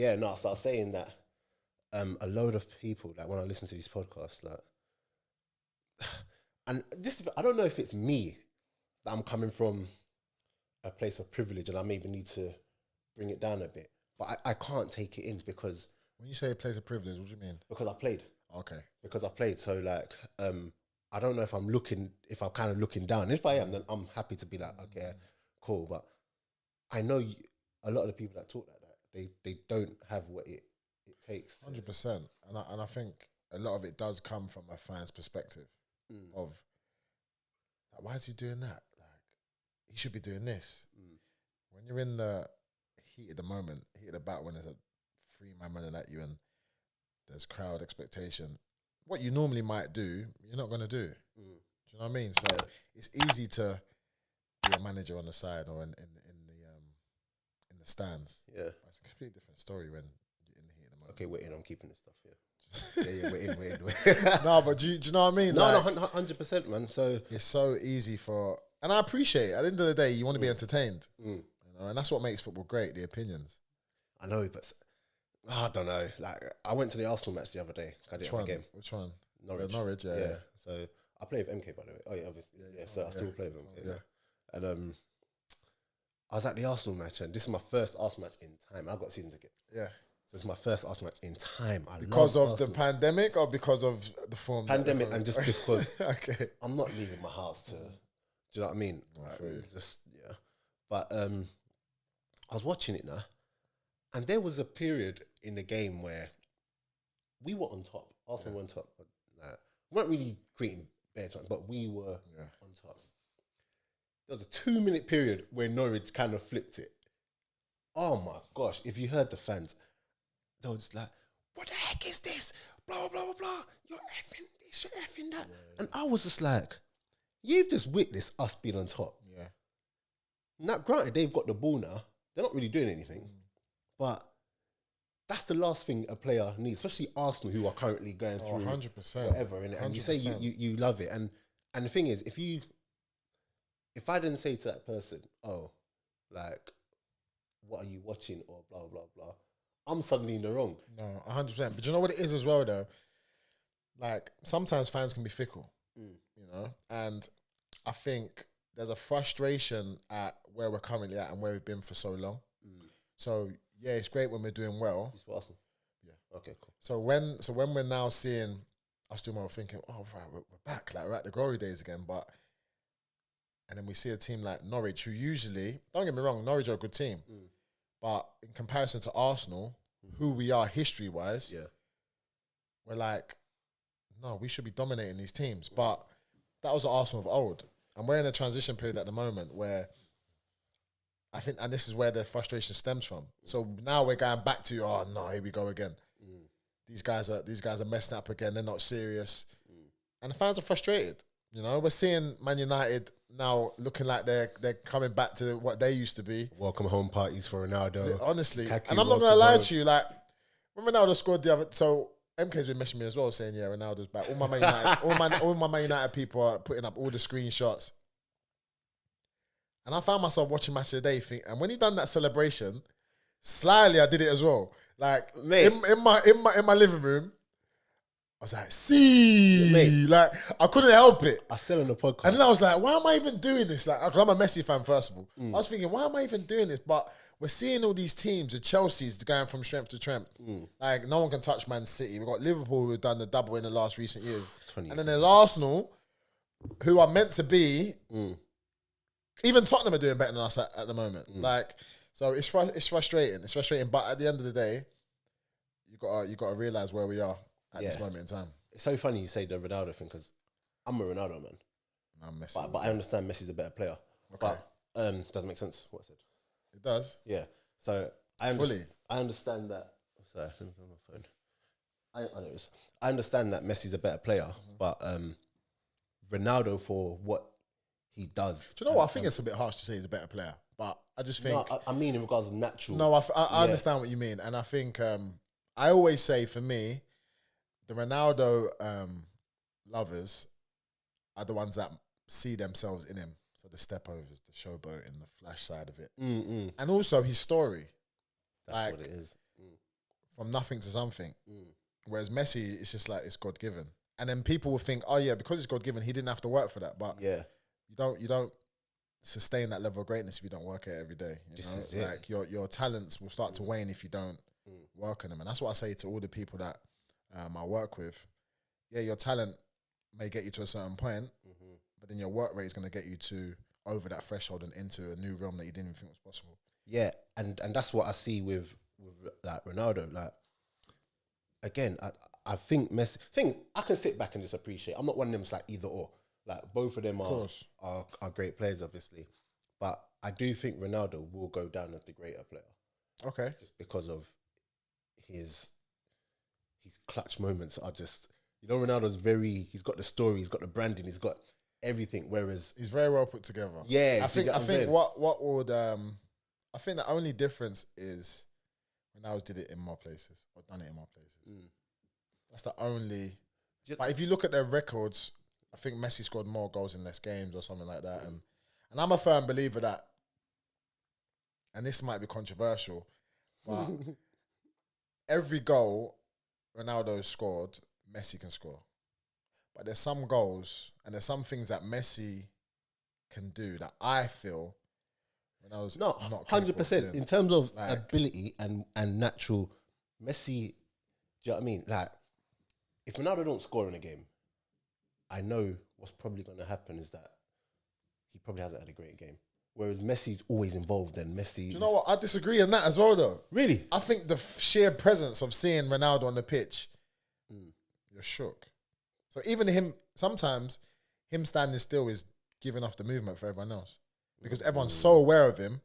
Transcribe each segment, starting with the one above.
Yeah, no, so I was saying that a load of people, like when I listen to these podcasts, like, and this, I don't know if it's me that I'm coming from a place of privilege and I maybe need to bring it down a bit, but I can't take it in because... When you say a place of privilege, what do you mean? Because I've played. Okay. Because I've played, so like, I don't know if I'm kind of looking down. If I am, then I'm happy to be like, okay, cool, but I know a lot of the people that talk like that, they don't have what it takes. 100%. And I think a lot of it does come from a fan's perspective of, like, why is he doing that? Like, he should be doing this. When you're in the heat of the moment, heat of the battle, when there's a 3-man running at you and there's crowd expectation, what you normally might do, you're not going to do. Do you know what I mean? So it's easy to be a manager on the side or in the stands. Yeah. But it's a completely different story when you're in the heat of the moment. Okay, we're in. I'm keeping this stuff. Yeah, we're in. No, but do you know what I mean? No, like, 100%, man. So it's so easy and I appreciate it. At the end of the day, you want to be entertained, you know, and that's what makes football great. The opinions. I know, but I don't know. Like, I went to the Arsenal match the other day. Which one? Which one? Norwich, yeah. So I play with MK, by the way. Oh yeah, obviously. Yeah, so I still play with MK. Yeah. And I was at the Arsenal match, and this is my first Arsenal match in time. I got a season ticket. Yeah. So it's my first Arsenal match in time. Because of Arsenal. the pandemic or because of the form? Pandemic, and just because okay. I'm not leaving my house to. Do you know what I mean? Just yeah. But I was watching it now, and there was a period in the game where we were on top. Arsenal were on top. Like, we weren't really creating bare chance, but we were on top. There was a 2-minute period where Norwich kind of flipped it. Oh my gosh! If you heard the fans, they were just like, "What the heck is this? Blah blah blah blah blah. You're effing this, you're effing that." And I was just like, "You've just witnessed us being on top." Yeah. Now, granted, they've got the ball now. They're not really doing anything, but that's the last thing a player needs, especially Arsenal, who are currently going through 100%. whatever. Innit? And you say you love it, and the thing is, if I didn't say to that person, "Oh, like, what are you watching?" or blah blah blah, I'm suddenly in the wrong. No, 100%. But you know what it is as well, though? Like, sometimes fans can be fickle, you know? And I think there's a frustration at where we're currently at and where we've been for so long. So, yeah, it's great when we're doing well. It's Arsenal. Yeah. Okay, cool. So when we're now seeing us do more, thinking, oh, right, we're back. Like, we're at the glory days again. And then we see a team like Norwich, who usually, don't get me wrong, Norwich are a good team. But in comparison to Arsenal, who we are history-wise, we're like, no, we should be dominating these teams. But that was the Arsenal of old. And we're in a transition period at the moment where I think, and this is where the frustration stems from. So now we're going back to, oh, no, here we go again. These guys are messing up again. They're not serious. And the fans are frustrated. You know, we're seeing Man United now looking like they're coming back to what they used to be. Welcome home parties for Ronaldo. Honestly. Kaki, and I'm not going to lie to you, like, when Ronaldo scored the other... So, MK's been messaging me as well, saying, yeah, Ronaldo's back. All my Man United, all my Man United people are putting up all the screenshots. And I found myself watching Match of the Day, and when he done that celebration, slyly I did it as well. Like, mate, in my living room, I was like, see, mate. Like, I couldn't help it. I said on the podcast. And then I was like, why am I even doing this? Like, I'm a Messi fan, first of all. I was thinking, why am I even doing this? But we're seeing all these teams, the Chelsea's going from strength to strength. Like, no one can touch Man City. We've got Liverpool, who've done the double in the last recent years. And then there's Arsenal, who are meant to be... Even Tottenham are doing better than us at the moment. Like, so it's frustrating. It's frustrating, but at the end of the day, you got to realize where we are at this moment in time. It's so funny you say the Ronaldo thing because I'm a Ronaldo man. I'm Messi. But I understand Messi's a better player. Okay. But doesn't make sense what I said. It does. Yeah. So I understand that. Sorry, let me put my phone. I understand that Messi's a better player, but Ronaldo, for what he does. Do you know what? I think it's a bit harsh to say he's a better player, but I just think... No, I mean in regards to natural... No, I understand what you mean. And I think, I always say, for me, the Ronaldo lovers are the ones that see themselves in him. So the step-overs, the showboat, and the flash side of it. And also his story. That's what it is. from nothing to something. Whereas Messi, it's just like it's God given. And then people will think, oh yeah, because it's God given, he didn't have to work for that. But you don't sustain that level of greatness if you don't work at it every day. You know? Like your talents will start to wane if you don't work on them. And that's what I say to all the people that I work with. Yeah, your talent may get you to a certain point, but then your work rate is going to get you to over that threshold and into a new realm that you didn't even think was possible. Yeah, and that's what I see with like Ronaldo. Like, again, I think Messi. I can sit back and just appreciate. I'm not one of them. It's like either or. Like both of them are great players, obviously, but I do think Ronaldo will go down as the greater player. Okay, just because of his clutch moments are just. You know, Ronaldo's he's got the story, he's got the branding, he's got everything. Whereas he's very well put together. Yeah, I think what would I think the only difference is Ronaldo did it in more places or done it in more places. That's the only. But if you look at their records, I think Messi scored more goals in less games or something like that. And I'm a firm believer that, and this might be controversial, but every goal Ronaldo scored, Messi can score. But there's some goals and there's some things that Messi can do that I feel Ronaldo's not 100% in terms of like, ability and natural. Messi, do you know what I mean? Like, if Ronaldo don't score in a game, I know what's probably going to happen is that he probably hasn't had a great game. Whereas Messi's always involved and Messi... Do you know what? I disagree on that as well, though. Really? I think the sheer presence of seeing Ronaldo on the pitch, you're shook. So even him, sometimes, him standing still is giving off the movement for everyone else. Because everyone's so aware of him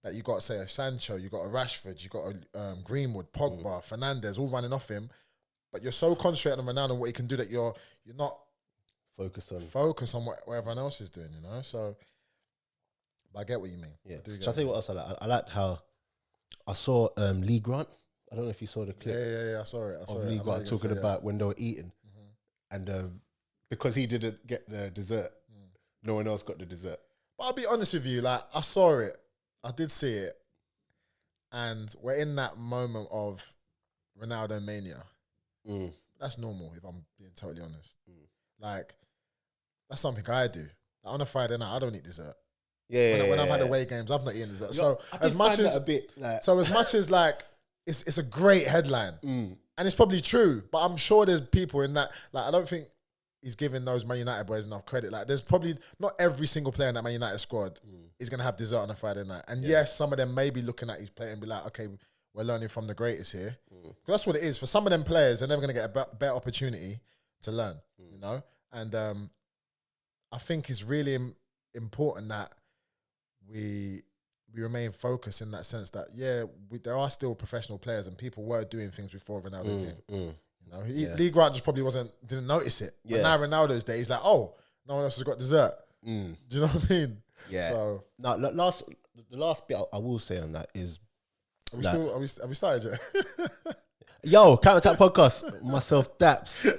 that you got to say a Sancho, you got a Rashford, you got a Greenwood, Pogba, Fernandes, all running off him. But you're so concentrated on Ronaldo and what he can do that you're not... Focus on what everyone else is doing, you know? So... I get what you mean. Yeah. Shall I tell you what else I like? I liked how I saw Lee Grant. I don't know if you saw the clip. Yeah. I saw it. Lee Grant talking about when they were eating. And because he didn't get the dessert, no one else got the dessert. But I'll be honest with you, like, I saw it. I did see it. And we're in that moment of Ronaldo mania. That's normal, if I'm being totally honest. Like, that's something I do. Like, on a Friday night, I don't eat dessert. When I've had away games, I've not eaten dessert. So as much as like it's a great headline, and it's probably true. But I'm sure there's people in that. Like, I don't think he's giving those Man United boys enough credit. Like, there's probably not every single player in that Man United squad is gonna have dessert on a Friday night. And yes, some of them may be looking at his play and be like, okay, we're learning from the greatest here. Because that's what it is. For some of them players, they're never gonna get a better opportunity to learn. You know, and I think it's really important that we remain focused in that sense that there are still professional players and people were doing things before Ronaldo came. You know, Lee Grant just probably didn't notice it. But now Ronaldo's day, he's like, oh, no one else has got dessert. Do you know what I mean? Yeah. So now, the last bit I will say on that is, have we started yet? Yo, Counter Attack Podcast. Myself, Daps.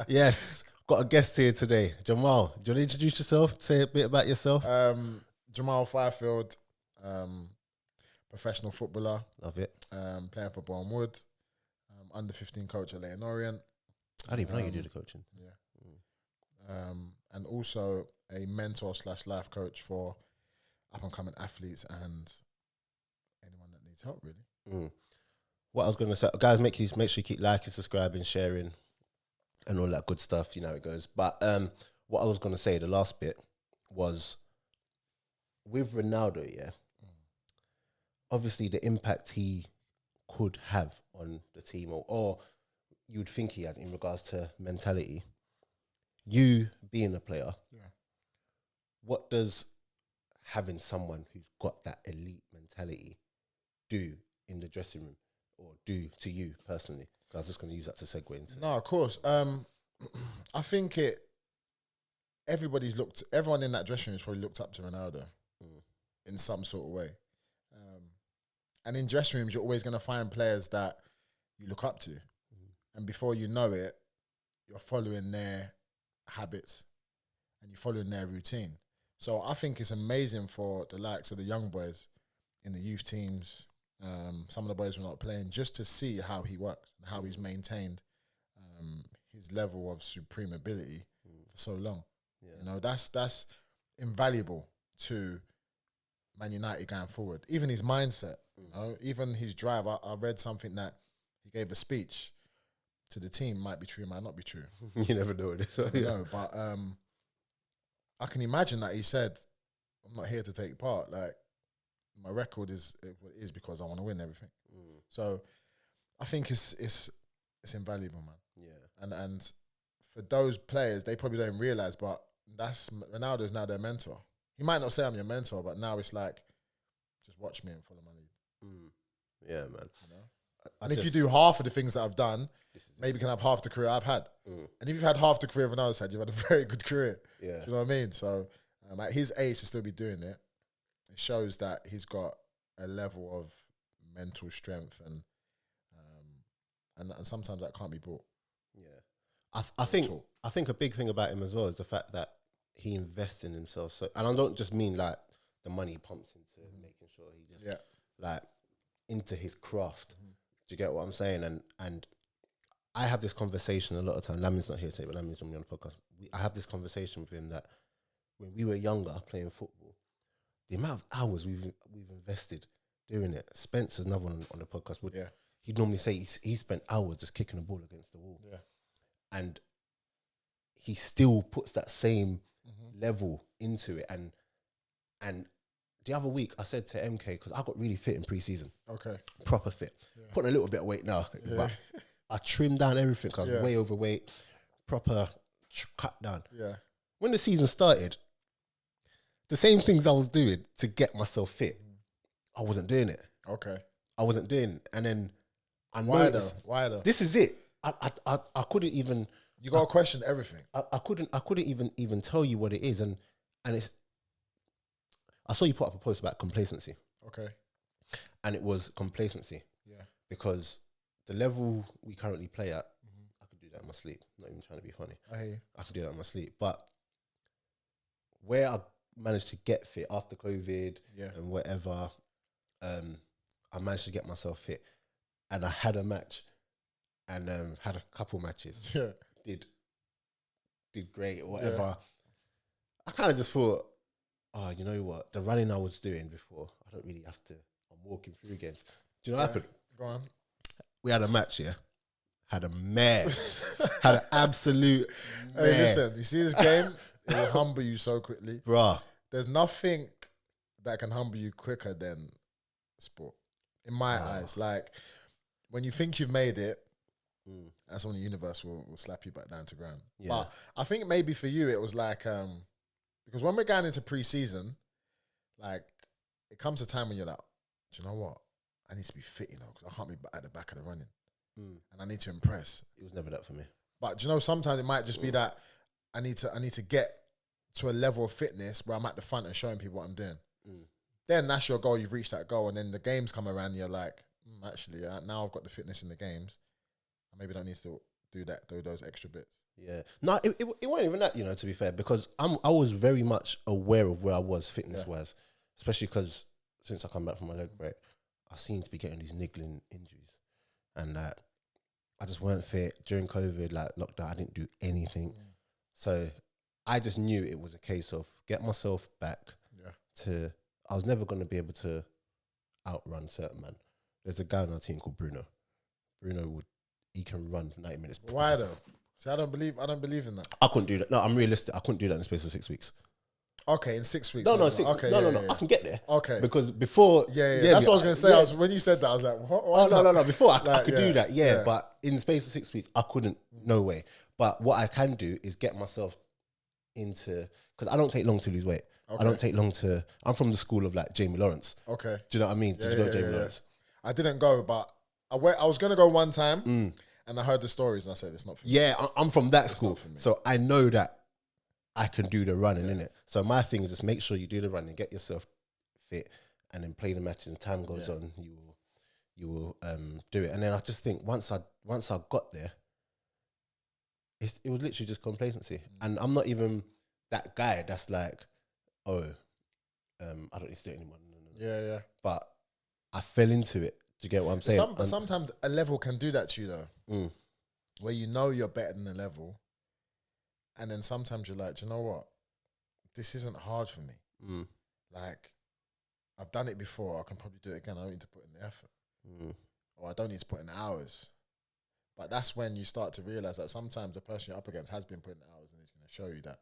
Yes, got a guest here today, Jamal. Do you want to introduce yourself? Say a bit about yourself. Jamal Fyfield, professional footballer. Love it. Playing for Borehamwood, under 15 coach at Leighton Orient. I didn't even know you did the coaching. Yeah. And also a mentor / life coach for up and coming athletes and anyone that needs help, really. What I was going to say, guys, make sure you keep liking, subscribing, sharing, and all that good stuff. You know how it goes. But what I was going to say, the last bit was, with Ronaldo, obviously the impact he could have on the team, or you'd think he has in regards to mentality. You being a player, what does having someone who's got that elite mentality do in the dressing room, or do to you personally? I was just going to use that to segue into. No, of course. I think everyone in that dressing room has probably looked up to Ronaldo in some sort of way. And in dressing rooms, you're always going to find players that you look up to. And before you know it, you're following their habits and you're following their routine. So I think it's amazing for the likes of the young boys in the youth teams some of the boys were not playing, just to see how he works and how he's maintained his level of supreme ability for so long. Yeah. You know, that's invaluable to Man United going forward. Even his mindset, you know, even his drive. I read something that he gave a speech to the team. Might be true, might not be true. You never know it. No, but I can imagine that he said, "I'm not here to take part. Like, my record is what it is because I want to win everything." So I think it's invaluable, man. Yeah. And for those players, they probably don't realize, but that's Ronaldo's now their mentor. He might not say I'm your mentor, but now it's like, just watch me and follow my lead. Yeah, man. You know? And if you do half of the things that I've done, maybe you can have half the career I've had. And if you've had half the career Ronaldo's had, you've had a very good career. Yeah. Do you know what I mean? So at his age to still be doing it, it shows that he's got a level of mental strength and sometimes that can't be bought. Yeah, I think a big thing about him as well is the fact that he invests in himself. So, and I don't just mean like the money he pumps into making sure he just like into his craft. Do you get what I'm saying? And I have this conversation a lot of time. Lamin's not here today, but Lamin's on me on the podcast. I have this conversation with him that when we were younger playing football, the amount of hours we've invested doing it. Spencer's another one on the podcast. He'd normally say he spent hours just kicking the ball against the wall. Yeah. And he still puts that same level into it. And the other week I said to MK, because I got really fit in pre-season. Okay. Proper fit. Yeah. Putting a little bit of weight now. Yeah. But I trimmed down everything because I was way overweight. Proper cut down. Yeah. When the season started, the same things I was doing to get myself fit, I wasn't doing it. Okay. I wasn't doing it. And then I noticed. Why though? This is it. I couldn't even. You gotta question everything. I couldn't even tell you what it is, and it's. I saw you put up a post about complacency. Okay. And it was complacency. Yeah. Because the level we currently play at, I could do that in my sleep. I'm not even trying to be funny. I hear you. I can do that in my sleep, but where I managed to get fit after COVID and whatever, I managed to get myself fit, and I had a match. And had a couple matches. Yeah. Did great or whatever. Yeah. I kind of just thought, oh, you know what? The running I was doing before, I don't really have to. I'm walking through again. Do you know what happened? Go on. We had a match, had a mare. Had an absolute mare. Hey, listen, you see this game? It will humble you so quickly. Bruh. There's nothing that can humble you quicker than sport. In my eyes. Like, when you think you've made it, that's when the universe will slap you back down to ground. Yeah. But I think maybe for you it was like because when we're going into pre-season, like it comes a time when you're like, do you know what? I need to be fit, you know, because I can't be at the back of the running, and I need to impress. It was never that for me. But do you know, sometimes it might just be that I need to get to a level of fitness where I'm at the front and showing people what I'm doing. Then that's your goal. You've reached that goal, and then the games come around. And you're like, actually, now I've got the fitness in the games. Maybe don't need to do those extra bits. Yeah. No, it wasn't even that, you know, to be fair, because I was very much aware of where I was fitness-wise, especially because since I come back from my leg break, I seem to be getting these niggling injuries. And I just weren't fit. During COVID, like lockdown, I didn't do anything. So I just knew it was a case of get myself back to, I was never going to be able to outrun certain man. There's a guy on our team called Bruno. He can run for 90 minutes. Why though? See, I don't believe in that. I couldn't do that. No, I'm realistic. I couldn't do that in the space of 6 weeks. Okay, in 6 weeks. No, 6 weeks. No. I can get there. Okay. Because before... Yeah. That's what I was going to say. Yeah. When you said that, I was like, what? No. Before, I could do that. Yeah, but in the space of 6 weeks, I couldn't. No way. But what I can do is get myself into... Because I don't take long to lose weight. Okay. I don't take long to... I'm from the school of like Jamie Lawrence. Okay. Do you know what I mean? Did you go to Jamie Lawrence? I didn't go, but I was going to go one time. And I heard the stories and I said, it's not for me. Yeah, I'm from that school. So I know that I can do the running, innit? So my thing is just make sure you do the running, get yourself fit, and then play the matches. And time goes on, you will do it. And then I just think once I got there, it was literally just complacency. And I'm not even that guy that's like, I don't need to do it anymore. No. Yeah. But fell into it. Do you get what I'm saying? But sometimes a level can do that to you though, where you know you're better than the level, and then sometimes you're like, do you know what? This isn't hard for me. Like, I've done it before. I can probably do it again. I don't need to put in the effort, or I don't need to put in the hours. But that's when you start to realize that sometimes the person you're up against has been putting the hours, and he's going to show you that,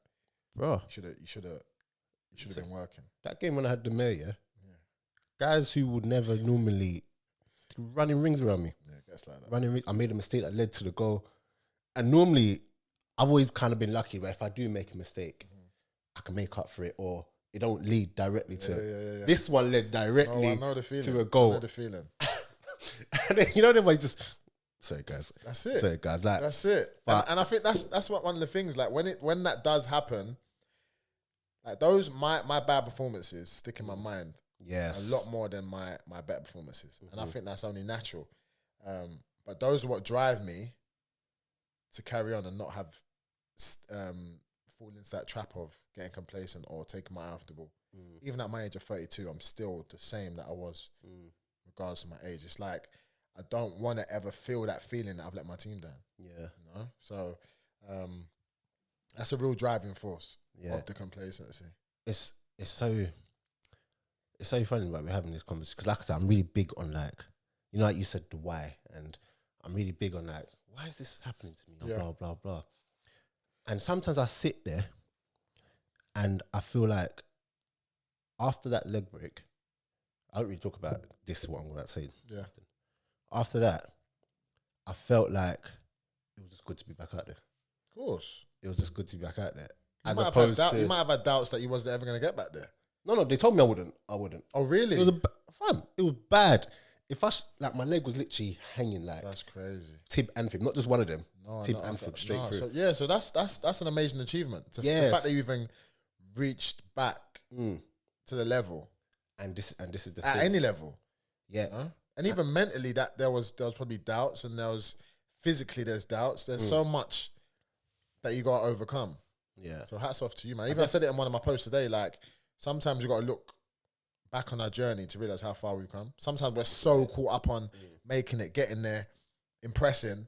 bro, you should have been working. That game when I had the mayor, guys who would never normally running rings around me. Yeah, it gets like that. Running rings. I made a mistake that led to the goal, and normally I've always kind of been lucky. But if I do make a mistake, I can make up for it, or it don't lead directly to it. Yeah. This one led directly to a goal. I know the feeling. And then, you know, everybody just, sorry guys. That's it. Sorry guys. Like, that's it. But, and I think that's what one of the things, like when that does happen, like those, my bad performances stick in my mind. Yes. A lot more than my better performances. And I think that's only natural. But those are what drive me to carry on and not have fall into that trap of getting complacent or taking my eye off the ball. Even at my age of 32, I'm still the same that I was regardless of my age. It's like I don't want to ever feel that feeling that I've let my team down. Yeah. You know? So that's a real driving force of the complacency. It's so funny that we're having this conversation because, like I said, I'm really big on, like, you know, like you said, the why, and I'm really big on, like, why is this happening to me? Blah blah blah. And sometimes I sit there, and I feel like after that leg break, I don't really talk about this one when I say often. After that, I felt like it was just good to be back out there. Of course, it was just good to be back out there. As opposed to, you might have had doubts that you wasn't ever going to get back there. No, they told me I wouldn't. Oh, really? It was bad. If like my leg was literally hanging like. That's crazy. Tib and fib, not just one of them. Tib and fib straight through. So that's an amazing achievement. The fact that you even reached back to the level, and this is the thing. At any level, yeah. And even mentally, that there was probably doubts, and there's doubts. There's so much that you got to overcome. Yeah. So hats off to you, man. Even I said it in one of my posts today. Like, sometimes you got to look back on our journey to realize how far we've come. Sometimes we're so caught up on making it, getting there, impressing,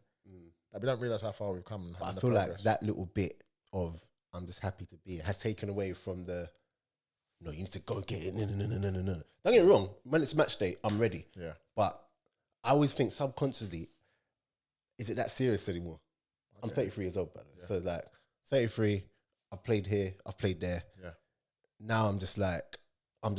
that we don't realize how far we've come. But I feel like that little bit of I'm just happy to be has taken away from the, no, you need to go get it. No. Don't get me wrong. When it's match day, I'm ready. Yeah. But I always think subconsciously, is it that serious anymore? I'm 33 years old, by the way. So like 33, I've played here, I've played there. Yeah. Now I'm just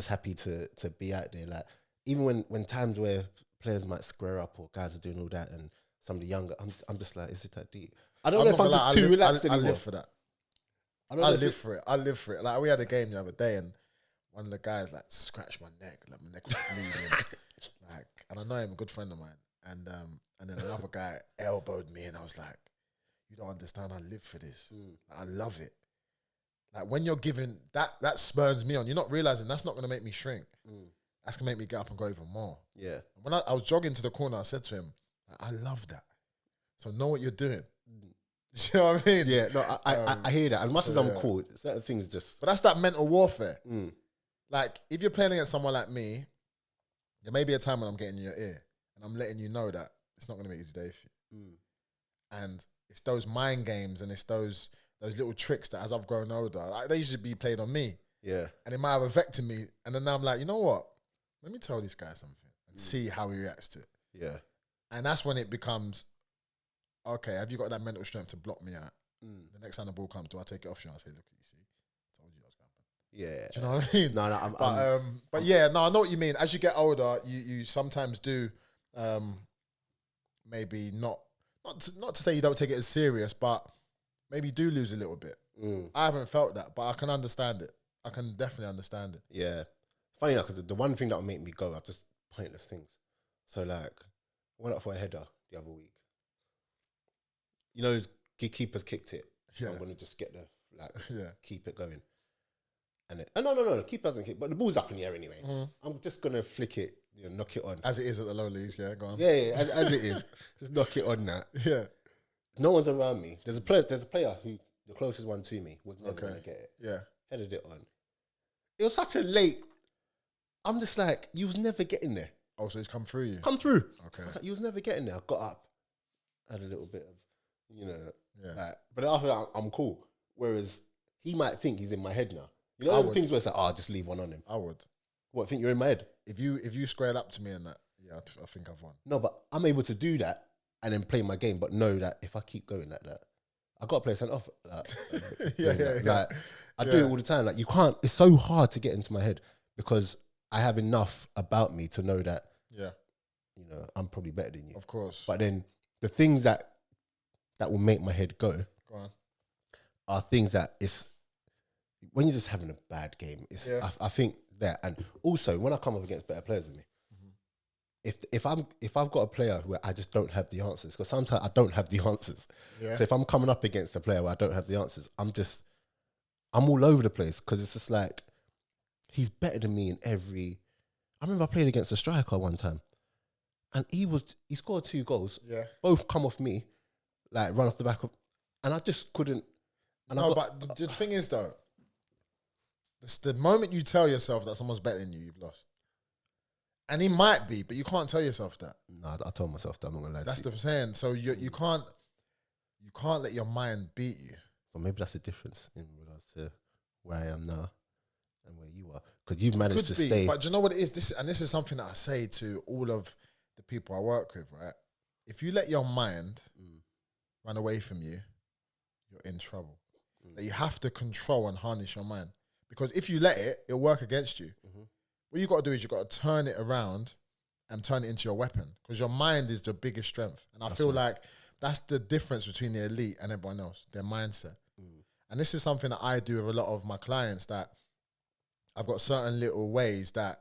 happy to be out there. Like, even when times where players might square up or guys are doing all that and some of the younger, I'm just like, is it that deep? I don't know if I'm just too relaxed anymore. I live for that. I live for it. I live for it. Like, we had a game the other day and one of the guys like scratched my neck. Like, my neck was bleeding. Like, and I know him, a good friend of mine. And then another guy elbowed me and I was like, you don't understand. I live for this. Like, I love it. Like, when you're giving, that spurns me on. You're not realizing that's not going to make me shrink. That's going to make me get up and go even more. Yeah. When I was jogging to the corner, I said to him, I love that. So know what you're doing. You know what I mean? Yeah, no, I hear that. As much as I'm cool, certain things just... But that's that mental warfare. Like, if you're playing against someone like me, there may be a time when I'm getting in your ear and I'm letting you know that it's not going to be an easy day for you. And it's those mind games and it's those little tricks that as I've grown older, like, they used to be played on me. Yeah. And it might have affected me. And then now I'm like, you know what? Let me tell this guy something and see how he reacts to it. Yeah. And that's when it becomes, okay, have you got that mental strength to block me out? The next time the ball comes, do I take it off you? I say, look, you see, I told you I was going to happen. Yeah. Do you know what I mean? No, but yeah, no, I know what you mean. As you get older, you sometimes do maybe not to say you don't take it as serious, but maybe you do lose a little bit. I haven't felt that, but I can understand it. I can definitely understand it. Yeah. Funny enough, because the one thing that will make me go are just pointless things. So, like, I went up for a header the other week. You know, keeper's kicked it. Yeah. I'm going to just get keep it going. And then, no, the keeper hasn't kicked, but the ball's up in the air anyway. I'm just going to flick it, knock it on. As it is at the low leagues, yeah, go on. Yeah, as it is. Just knock it on that. Yeah. No one's around me. There's a player who, the closest one to me, was never going to get it. Yeah. Headed it on. It was such a late... I'm just like, you was never getting there. Oh, so he's come through you? Come through. Okay. I was like, you was never getting there. I got up, had a little bit of, you know, Yeah. like, but after that, I'm cool. Whereas he might think he's in my head now. You know, I the would. things where it's like, oh, just leave one on him. I would. What, think you're in my head? If you squared up to me and that, yeah, I think I've won. No, but I'm able to do that and then play my game, but know that if I keep going like that, I got to play something off. Like, I do it all the time. Like, you can't, it's so hard to get into my head because I have enough about me to know that, you know, I'm probably better than you. Of course. But then the things that will make my head go on. Are things that it's, when you're just having a bad game, it's, I think that, and also when I come up against better players than me, if I've got a player where I just don't have the answers, because sometimes I don't have the answers. Yeah. So if I'm coming up against a player where I don't have the answers, I'm all over the place because it's just like, he's better than me in every. I remember I played against a striker one time, and he scored 2 goals. Yeah, both come off me, like run off the back of, and I just couldn't. And but the thing is though, it's the moment you tell yourself that someone's better than you, you've lost. And he might be, but you can't tell yourself that. No, I told myself that. I'm not gonna lie. That's the saying. So you can't let your mind beat you. But maybe that's the difference in regards to where I am now and where you are, because you've managed to stay. But do you know what it is? This is something that I say to all of the people I work with. Right? If you let your mind run away from you, you're in trouble. That you have to control and harness your mind, because if you let it, it'll work against you. What you got to do is you got to turn it around and turn it into your weapon, because your mind is the biggest strength. And I feel like that's the difference between the elite and everyone else, their mindset. And this is something that I do with a lot of my clients, that I've got certain little ways that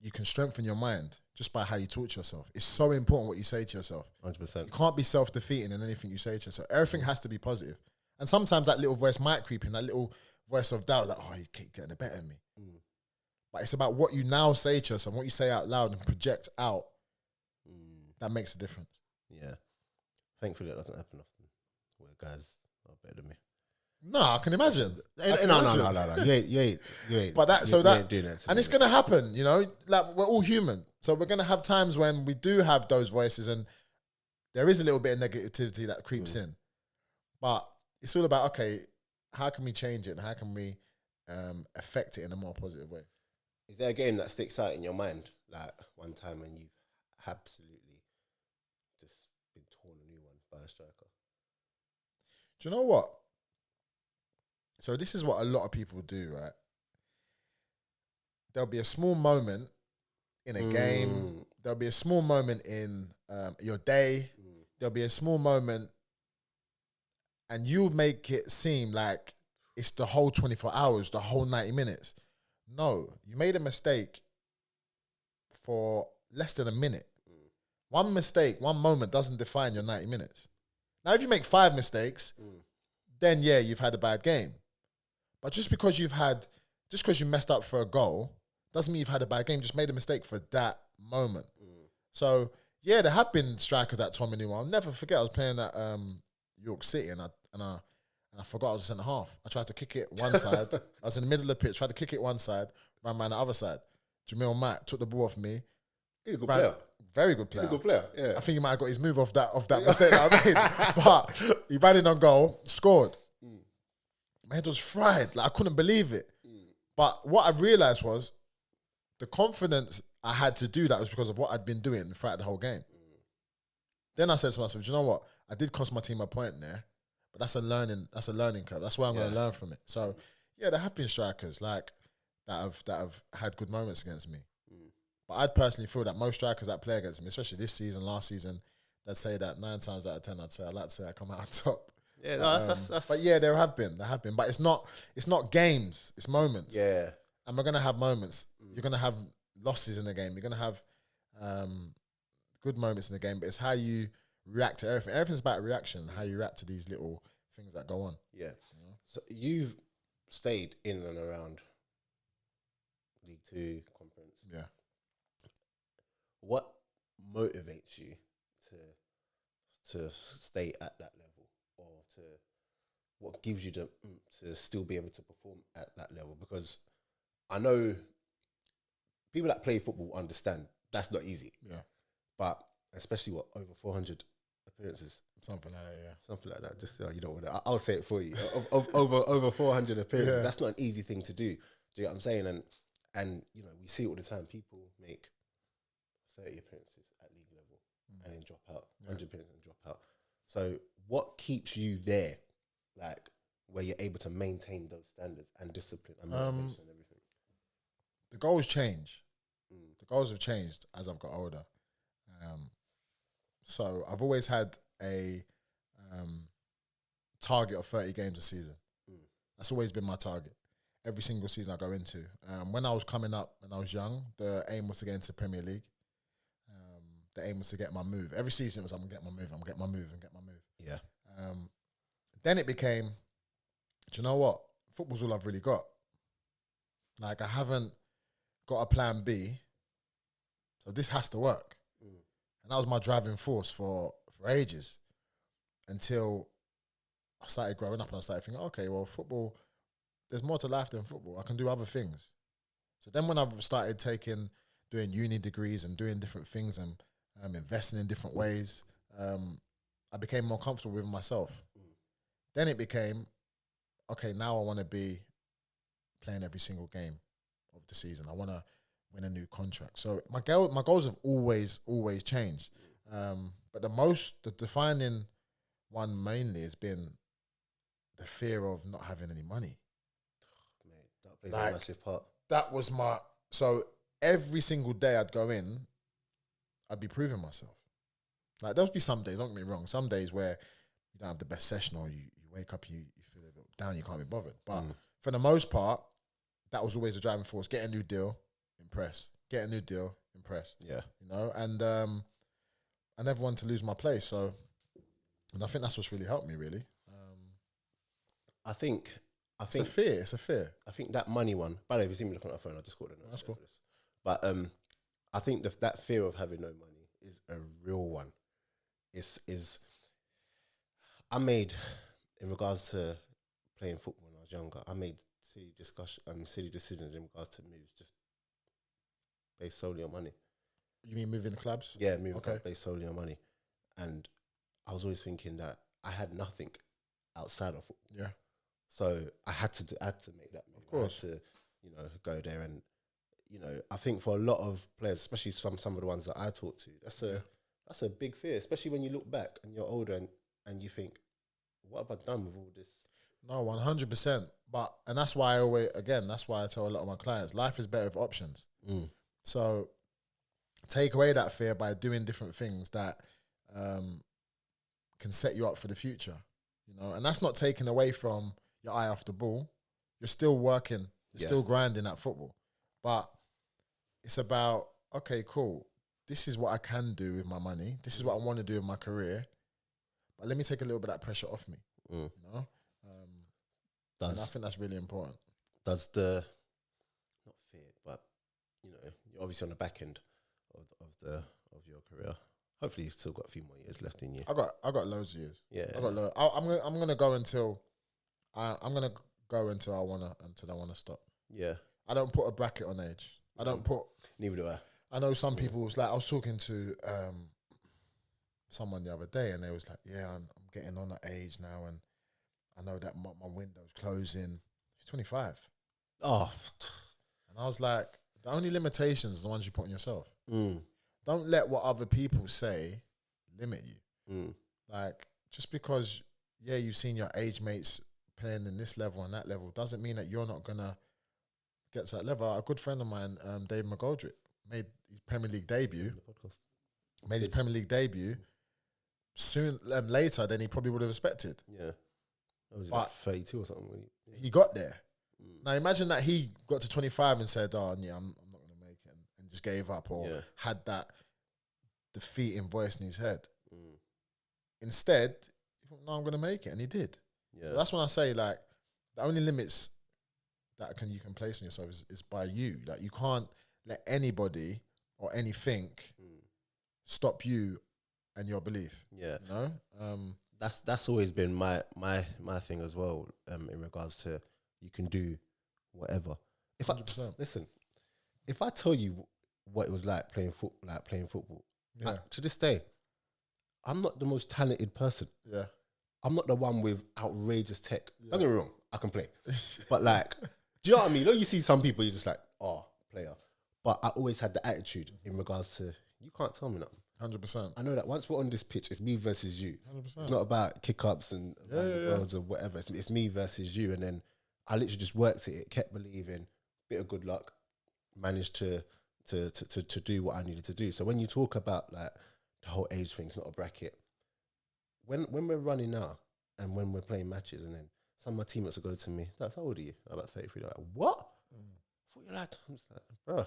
you can strengthen your mind just by how you talk to yourself. It's so important what you say to yourself. 100%. You can't be self-defeating in anything you say to yourself. Everything has to be positive. And sometimes that little voice might creep in, that little voice of doubt, like, oh, you keep getting the better than me. But it's about what you now say to yourself, what you say out loud and project out. That makes a difference. Yeah. Thankfully, that doesn't happen often, where guys are better than me. No, I can imagine. No. You ain't. But that, so that, doing that and it's going to happen, you know, like, we're all human. So we're going to have times when we do have those voices and there is a little bit of negativity that creeps in. But it's all about, okay, how can we change it and how can we affect it in a more positive way? Is there a game that sticks out in your mind, like one time when you've absolutely just been torn a new one by a striker? Do you know what? So this is what a lot of people do, right? There'll be a small moment in a game. There'll be a small moment in your day. There'll be a small moment, and you'll make it seem like it's the whole 24 hours, the whole 90 minutes. No, you made a mistake for less than a minute. One mistake, one moment doesn't define your 90 minutes. Now, if you make 5 mistakes, then yeah, you've had a bad game. But just because you messed up for a goal, doesn't mean you've had a bad game. Just made a mistake for that moment. So yeah, there have been strikers that told me new. I'll never forget. I was playing at York City, and I forgot I was a centre half. I tried to kick it one side. I was in the middle of the pitch, tried to kick it one side, ran around the other side. Jamil Matt took the ball off me. He's a good player. Very good player. He's a good player, yeah. I think he might have got his move off that mistake that I made. But he ran in on goal, scored. My head was fried. Like, I couldn't believe it. But what I realised was the confidence I had to do that was because of what I'd been doing throughout the whole game. Then I said to myself, do you know what? I did cost my team a point there, but that's a learning curve. That's where I'm going to learn from it. So yeah, there have been strikers like that have had good moments against me. But I'd personally feel that most strikers that play against me, especially this season, last season, they'd say that 9 times out of 10, I'd like to say I come out on top. Yeah, no, that's. But yeah, there have been. But it's not games. It's moments. Yeah, and we're gonna have moments. You're gonna have losses in the game. You're gonna have good moments in the game. But it's how you react to everything. Everything's about reaction. How you react to these little things that go on. Yeah. You know? So you've stayed in and around League 2 conference. Yeah. What motivates you to stay at that level, or to what gives you the to still be able to perform at that level? Because I know people that play football understand That's not easy. Yeah. But especially over 400 appearances. Something like that, yeah. Something like that. Just you don't want to. I'll say it for you. Over 400 appearances. Yeah. That's not an easy thing to do. Do you know what I'm saying? And you know, we see it all the time. People make 30 appearances at league level and then drop out. 100 appearances and drop out. So what keeps you there? Like where you're able to maintain those standards and discipline and motivation and everything. The goals change. The goals have changed as I've got older. So I've always had a target of 30 games a season. That's always been my target. Every single season I go into. When I was coming up and I was young, the aim was to get into Premier League. The aim was to get my move. Every season it was, I'm going to get my move, I'm going to get my move and get my move. Yeah. Then it became, do you know what? Football's all I've really got. Like, I haven't got a plan B, so this has to work. And that was my driving force for ages, until I started growing up and I started thinking, okay, well, football, there's more to life than football. I can do other things. So then when I've started doing uni degrees and doing different things and investing in different ways, I became more comfortable with myself. Then it became, okay, now I want to be playing every single game of the season. I want to win a new contract. So my goals have always changed. But the defining one mainly has been the fear of not having any money. Mate, that plays a massive part. That was so every single day I'd go in, I'd be proving myself. Like, there'll be some days, don't get me wrong, some days where you don't have the best session, or you wake up, you feel a bit down, you can't be bothered. But for the most part, that was always a driving force. Get a new deal, impress. Get a new deal, impress. Yeah. You know, and I never wanted to lose my place. So, and I think that's what's really helped me, really. I think it's a fear. It's a fear. I think that money one. By the way, if you see me looking at my phone, I just called it. That's cool. But I think that fear of having no money is a real one. I made, in regards to playing football when I was younger, I made silly decisions in regards to moves just based solely on money. You mean moving clubs? Yeah, moving clubs based solely on money. And I was always thinking that I had nothing outside of football. Yeah. So I had to make that move. Of course. I had to, go there. And, I think for a lot of players, especially some of the ones that I talk to, that's a big fear, especially when you look back and you're older and you think, what have I done with all this? No, 100%. And that's why that's why I tell a lot of my clients, life is better with options. So take away that fear by doing different things that can set you up for the future, and that's not taking away from your eye off the ball. You're still working, you're still grinding at football, but it's about, okay, cool. This is what I can do with my money. This is what I want to do with my career. But let me take a little bit of that pressure off me, and I think that's really important. Does not fear, but you're obviously on the back end of your career. Hopefully, you've still got a few more years left in you. I got loads of years. Yeah, I got. I'm gonna go until I wanna stop. Yeah, I don't put a bracket on age. I don't put. Neither do I. I know some people. Like, I was talking to someone the other day, and they was like, "Yeah, I'm getting on that age now, and I know that my window's closing." He's 25. Oh, and I was like, the only limitations are the ones you put on yourself. Don't let what other people say limit you. Like, just because you've seen your age mates playing in this level and that level doesn't mean that you're not gonna get to that level. A good friend of mine, Dave McGoldrick, made his Premier League debut. Made his Premier League debut soon later than he probably would have expected. Yeah, was like 32 or something. He got there. Now imagine that he got to 25 and said, "Oh yeah, I'm not going to make it," and just gave up, or had that defeating voice in his head. Instead, he thought, "No, I'm going to make it," and he did. Yeah. So that's when I say, like, the only limits that you can place on yourself is by you. Like, you can't let anybody or anything stop you and your belief. Yeah, that's always been my thing as well. In regards to, you can do whatever. If 100%. If I tell you what it was like playing football. Yeah. To this day, I'm not the most talented person. Yeah. I'm not the one with outrageous tech. Yeah. Don't get me wrong, I can play. But like, do you know what I mean? You see some people, you're just like, oh, player. But I always had the attitude in regards to, you can't tell me nothing. 100%. I know that once we're on this pitch, it's me versus you. 100%. It's not about kick-ups and worlds or whatever. It's me versus you. And then I literally just worked at it, kept believing, bit of good luck, managed to do what I needed to do. So when you talk about like the whole age thing, it's not a bracket. When we're running now and when we're playing matches, and then some of my teammates will go to me, "That's how old are you?" I'm about 33. They're like, "What?" I thought you're like, I'm just like, bro,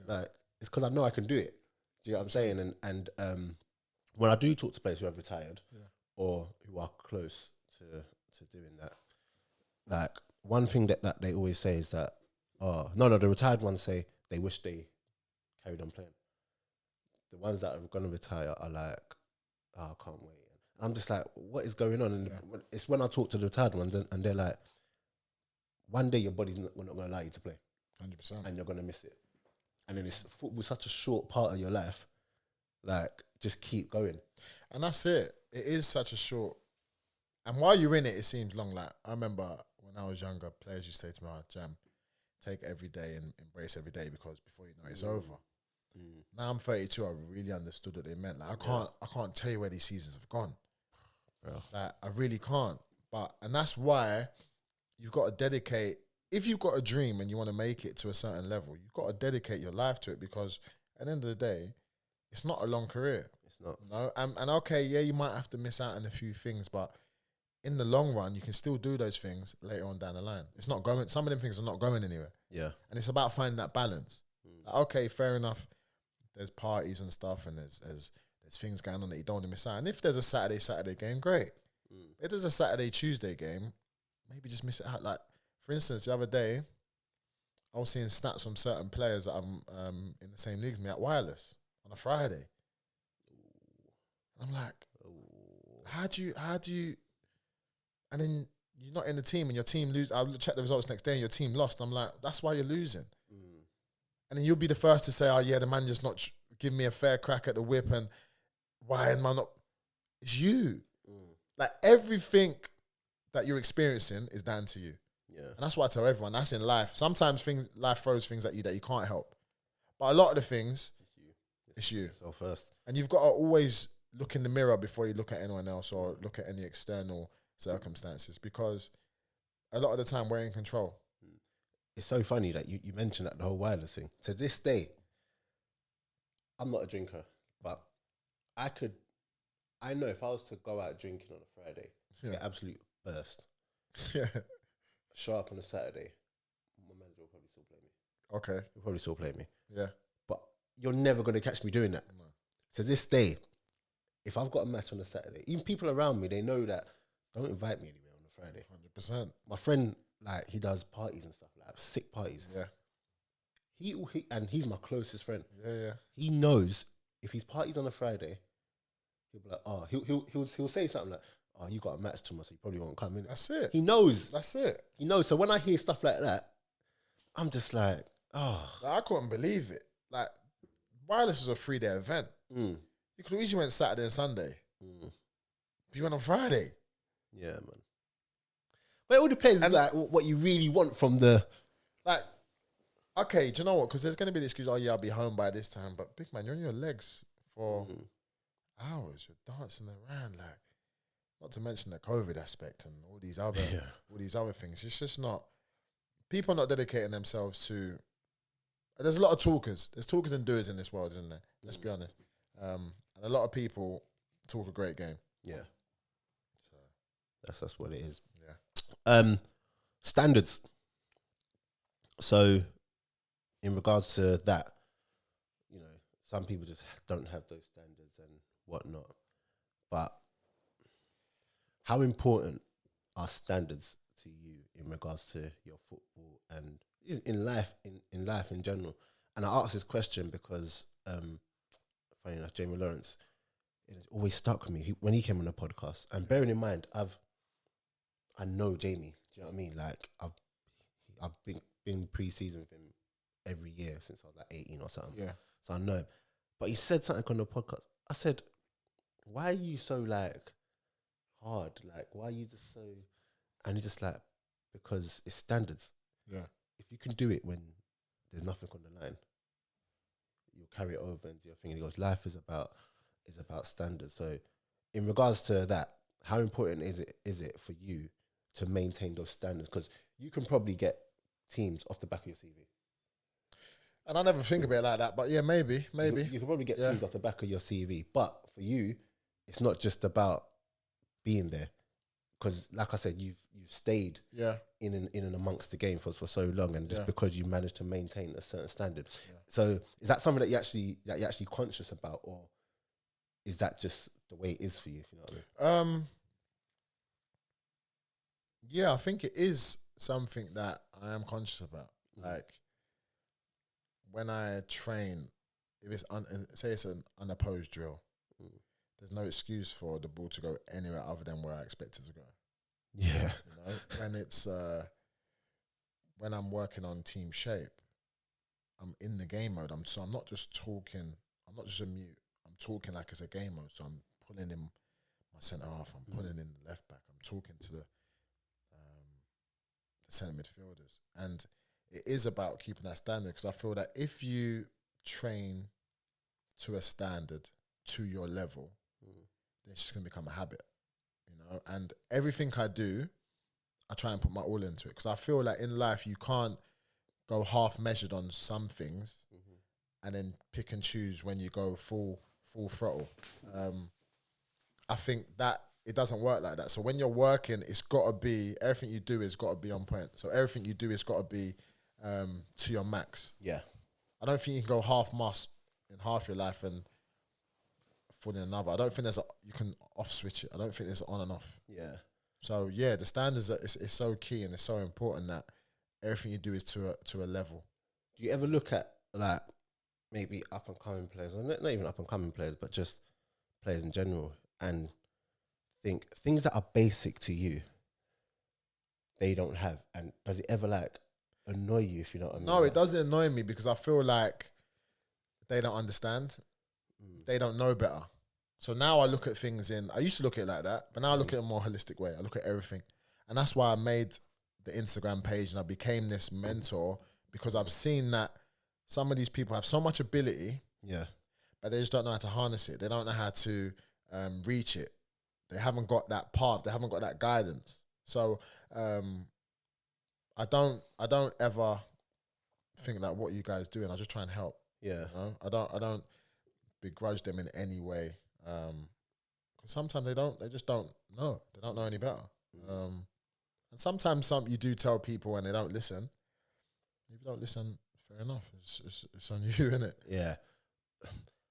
like it's because I know I can do it. Do you know what I'm saying? And when I do talk to players who have retired or who are close to doing that, like one thing that they always say is that, the retired ones say they wish they carried on playing. The ones that are going to retire are like, oh, I can't wait. And I'm just like, what is going on? And it's when I talk to the retired ones and they're like, one day your body's not going to allow you to play. 100%. And you're going to miss it. And then it's football, such a short part of your life. Like, just keep going. And that's it. It is such a short. And while you're in it, it seems long. Like, I remember when I was younger, players used to say to me, Jam, take every day and embrace every day because before you know it's over. Now I'm 32, I really understood what they meant. Like, I can't tell you where these seasons have gone. Bro. Like, I really can't. And that's why you've got to dedicate. If you've got a dream and you want to make it to a certain level, you've got to dedicate your life to it because at the end of the day, it's not a long career. It's not. You know? And okay, yeah, you might have to miss out on a few things, but in the long run, you can still do those things later on down the line. It's not going. Some of them things are not going anywhere. Yeah. And it's about finding that balance. Like, okay, fair enough. There's parties and stuff, and there's things going on that you don't want to miss out. And if there's a Saturday game, great. If there's a Tuesday game, maybe just miss it out. Like, for instance, the other day, I was seeing snaps from certain players that I'm in the same league as me at Wireless on a Friday. I'm like, how do you, and then you're not in the team and your team lose. I'll check the results next day and your team lost. I'm like, that's why you're losing. And then you'll be the first to say, oh yeah, the manager's not giving me a fair crack at the whip and why am I not? It's you. Like everything that you're experiencing is down to you. Yeah. And that's what I tell everyone. That's in life. Sometimes life throws things at you that you can't help. But a lot of the things, it's you. So first. And you've got to always look in the mirror before you look at anyone else or look at any external circumstances because a lot of the time we're in control. It's so funny that you mentioned that the whole wireless thing. To this day, I'm not a drinker, but I know if I was to go out drinking on a Friday, get absolute burst. Show up on a Saturday, my manager will probably still play me. Okay. He'll probably still play me. Yeah. But you're never going to catch me doing that. No. To this day, if I've got a match on a Saturday, even people around me, they know that don't invite me anywhere on a Friday. 100%. My friend, like, he does parties and stuff, like sick parties. Yeah. He and he's my closest friend. Yeah. He knows if his party's on a Friday, he'll be like, oh, he'll say something like, oh, you got a match tomorrow, so you probably won't come in. That's it. He knows. That's it. He knows. So when I hear stuff like that, I'm just like, oh. Like, I couldn't believe it. Like, Wireless is a 3-day event. You could easily went Saturday and Sunday. But you went on Friday. Yeah, man. But it all depends on like, what you really want from the... Like, okay, do you know what? Because there's going to be the excuse, oh, yeah, I'll be home by this time. But, big man, you're on your legs for hours. You're dancing around, like... Not to mention the COVID aspect and all these other things. It's just not. People are not dedicating themselves to. There's a lot of talkers. There's talkers and doers in this world, isn't there? Let's be honest. And a lot of people talk a great game. Yeah. So that's what it is. Yeah. Standards. So, in regards to that, you know, some people just don't have those standards and whatnot, but. How important are standards to you in regards to your football and in life in general? And I ask this question because, funny enough, Jamie Lawrence, it has always stuck with me when he came on the podcast. And bearing in mind, I know Jamie. Do you know what I mean? Like I've been pre-season with him every year since I was like 18 or something. Yeah. so I know him. But he said something on the podcast. I said, why are you so like hard? Like, why are you just so? And he's just like, because it's standards. Yeah. If you can do it when there's nothing on the line, you'll carry it over and do your thing. And he goes, life is about standards. So in regards to that, how important is it for you to maintain those standards? Because you can probably get teams off the back of your CV. And I never think about it like that, but yeah, maybe. You can probably get teams off the back of your CV. But for you, it's not just about being there. Because like I said, you've stayed in and amongst the game for so long, and just because you managed to maintain a certain standard. Yeah. So is that something that you're actually conscious about, or is that just the way it is for you, if you know what I mean? Yeah, I think it is something that I am conscious about. Like, when I train, if it's say it's an unopposed drill, there's no excuse for the ball to go anywhere other than where I expect it to go. Yeah. You know, when it's when I'm working on team shape, I'm in the game mode. So I'm not just talking. I'm not just a mute. I'm talking like it's a game mode. So I'm pulling in my centre half. I'm pulling in the left back. I'm talking to the centre midfielders, and it is about keeping that standard, because I feel that if you train to a standard to your level, then it's just going to become a habit, you know. And everything I do, I try and put my all into it, because I feel like in life you can't go half measured on some things and then pick and choose when you go full throttle. I think that it doesn't work like that. So when you're working, it's got to be, everything you do has got to be on point. So everything you do has got to be to your max. Yeah. I don't think you can go half-mast in half your life and full in another. I don't think you can off-switch it. I don't think there's on and off. Yeah. So yeah, the standards is so key, and it's so important that everything you do is to a level. Do you ever look at like maybe up-and-coming players, or not even up-and-coming players, but just players in general, and think things that are basic to you, they don't have? And does it ever like annoy you, if you know what I mean? No, it doesn't annoy me, because I feel like they don't understand. They don't know better. So now I look at things I used to look at it like that, but now I look at it in a more holistic way. I look at everything. And that's why I made the Instagram page and I became this mentor, because I've seen that some of these people have so much ability, but they just don't know how to harness it. They don't know how to reach it. They haven't got that path. They haven't got that guidance. So I don't ever think like what you guys do, and I just try and help. Yeah. You know? I don't begrudge them in any way. Because sometimes they just don't know. They don't know any better. And sometimes you do tell people and they don't listen. If you don't listen, fair enough. It's on you, isn't it? Yeah.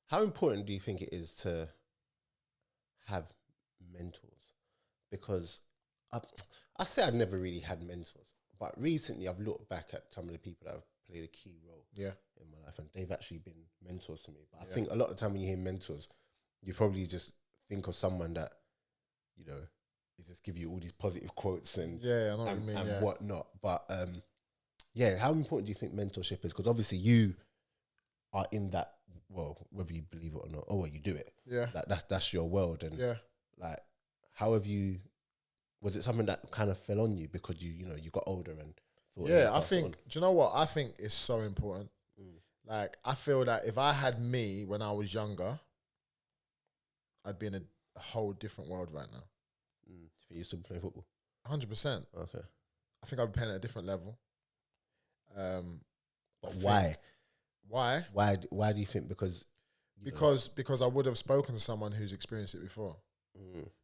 How important do you think it is to have mentors? Because I say I've never really had mentors, but recently I've looked back at some of the people that have played a key role in my life, and they've actually been mentors to me. But I think a lot of the time when you hear mentors, you probably just think of someone that, you know, is just give you all these positive quotes and I know what you mean, whatnot. But how important do you think mentorship is? Because obviously you are in that, well, whether you believe it or not, you do it. Yeah. Like that's your world. And like, how have you, was it something that kind of fell on you because you got older and thought? Yeah, I think, do you know what? I think it's so important. Like, I feel that if I had me when I was younger, I'd be in a whole different world right now. Do you think you still be playing football? 100%. Okay. I think I'd be playing at a different level. But why? Why? Why do you think? Because I would have spoken to someone who's experienced it before.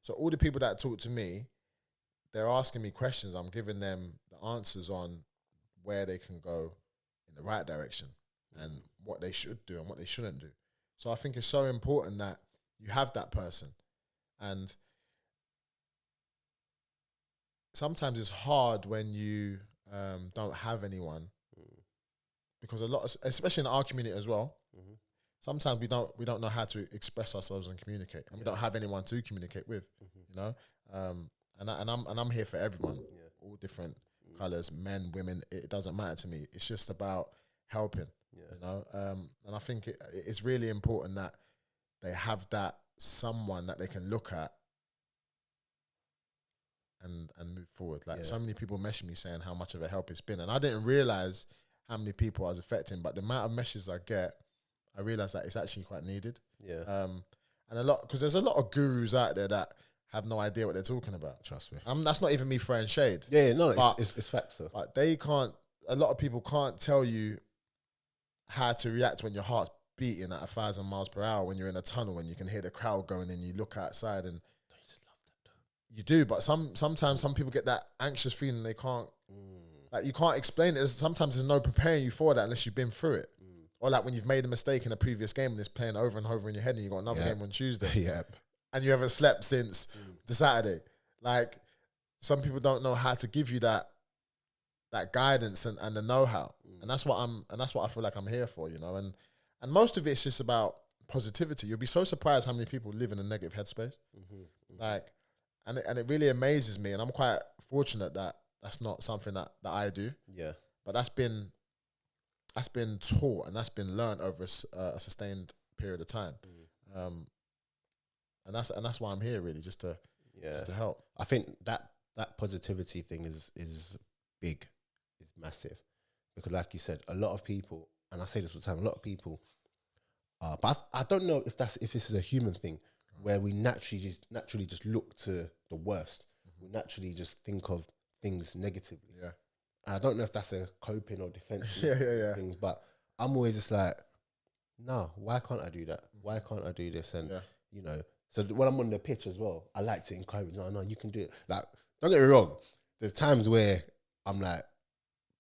So all the people that talk to me, they're asking me questions. I'm giving them the answers on where they can go in the right direction and what they should do and what they shouldn't do. So I think it's so important that you have that person. And sometimes it's hard when you don't have anyone, because especially in our community as well, sometimes we don't know how to express ourselves and communicate, and we don't have anyone to communicate with, you know. And I'm here for everyone, all different colors, men, women. It doesn't matter to me. It's just about helping. You know, and I think it's really important that they have that someone that they can look at and move forward. Like so many people messaged me saying how much of a help it's been, and I didn't realize how many people I was affecting. But the amount of messages I get, I realize that it's actually quite needed. Yeah. And a lot, because there's a lot of gurus out there that have no idea what they're talking about. Trust me. That's not even me throwing shade. Yeah, no, it's facts though. But they can't. A lot of people can't tell you how to react when your heart's beating at 1,000 miles per hour, when you're in a tunnel and you can hear the crowd going and you look outside and you do. But sometimes some people get that anxious feeling they can't, like you can't explain it. Sometimes there's no preparing you for that unless you've been through it. Or like when you've made a mistake in a previous game and it's playing over and over in your head and you got another game on Tuesday. And you haven't slept since the Saturday. Like some people don't know how to give you that guidance and the know-how. And that's what I feel like I'm here for, you know. And most of it's just about positivity. You'll be so surprised how many people live in a negative headspace. Like, and it really amazes me. And I'm quite fortunate that that's not something that I do. Yeah. But that's been taught and that's been learned over a sustained period of time. And that's why I'm here, really, just to help. I think that positivity thing is big, is massive, because like you said, a lot of people, and I say this all the time, a lot of people, but I don't know if this is a human thing, where we naturally just look to the worst. We naturally just think of things negatively. Yeah. And I don't know if that's a coping or defensive thing, but I'm always just like, no, why can't I do that? Why can't I do this? And you know. So when I'm on the pitch as well, I like to encourage. No, you can do it. Like, don't get me wrong. There's times where I'm like,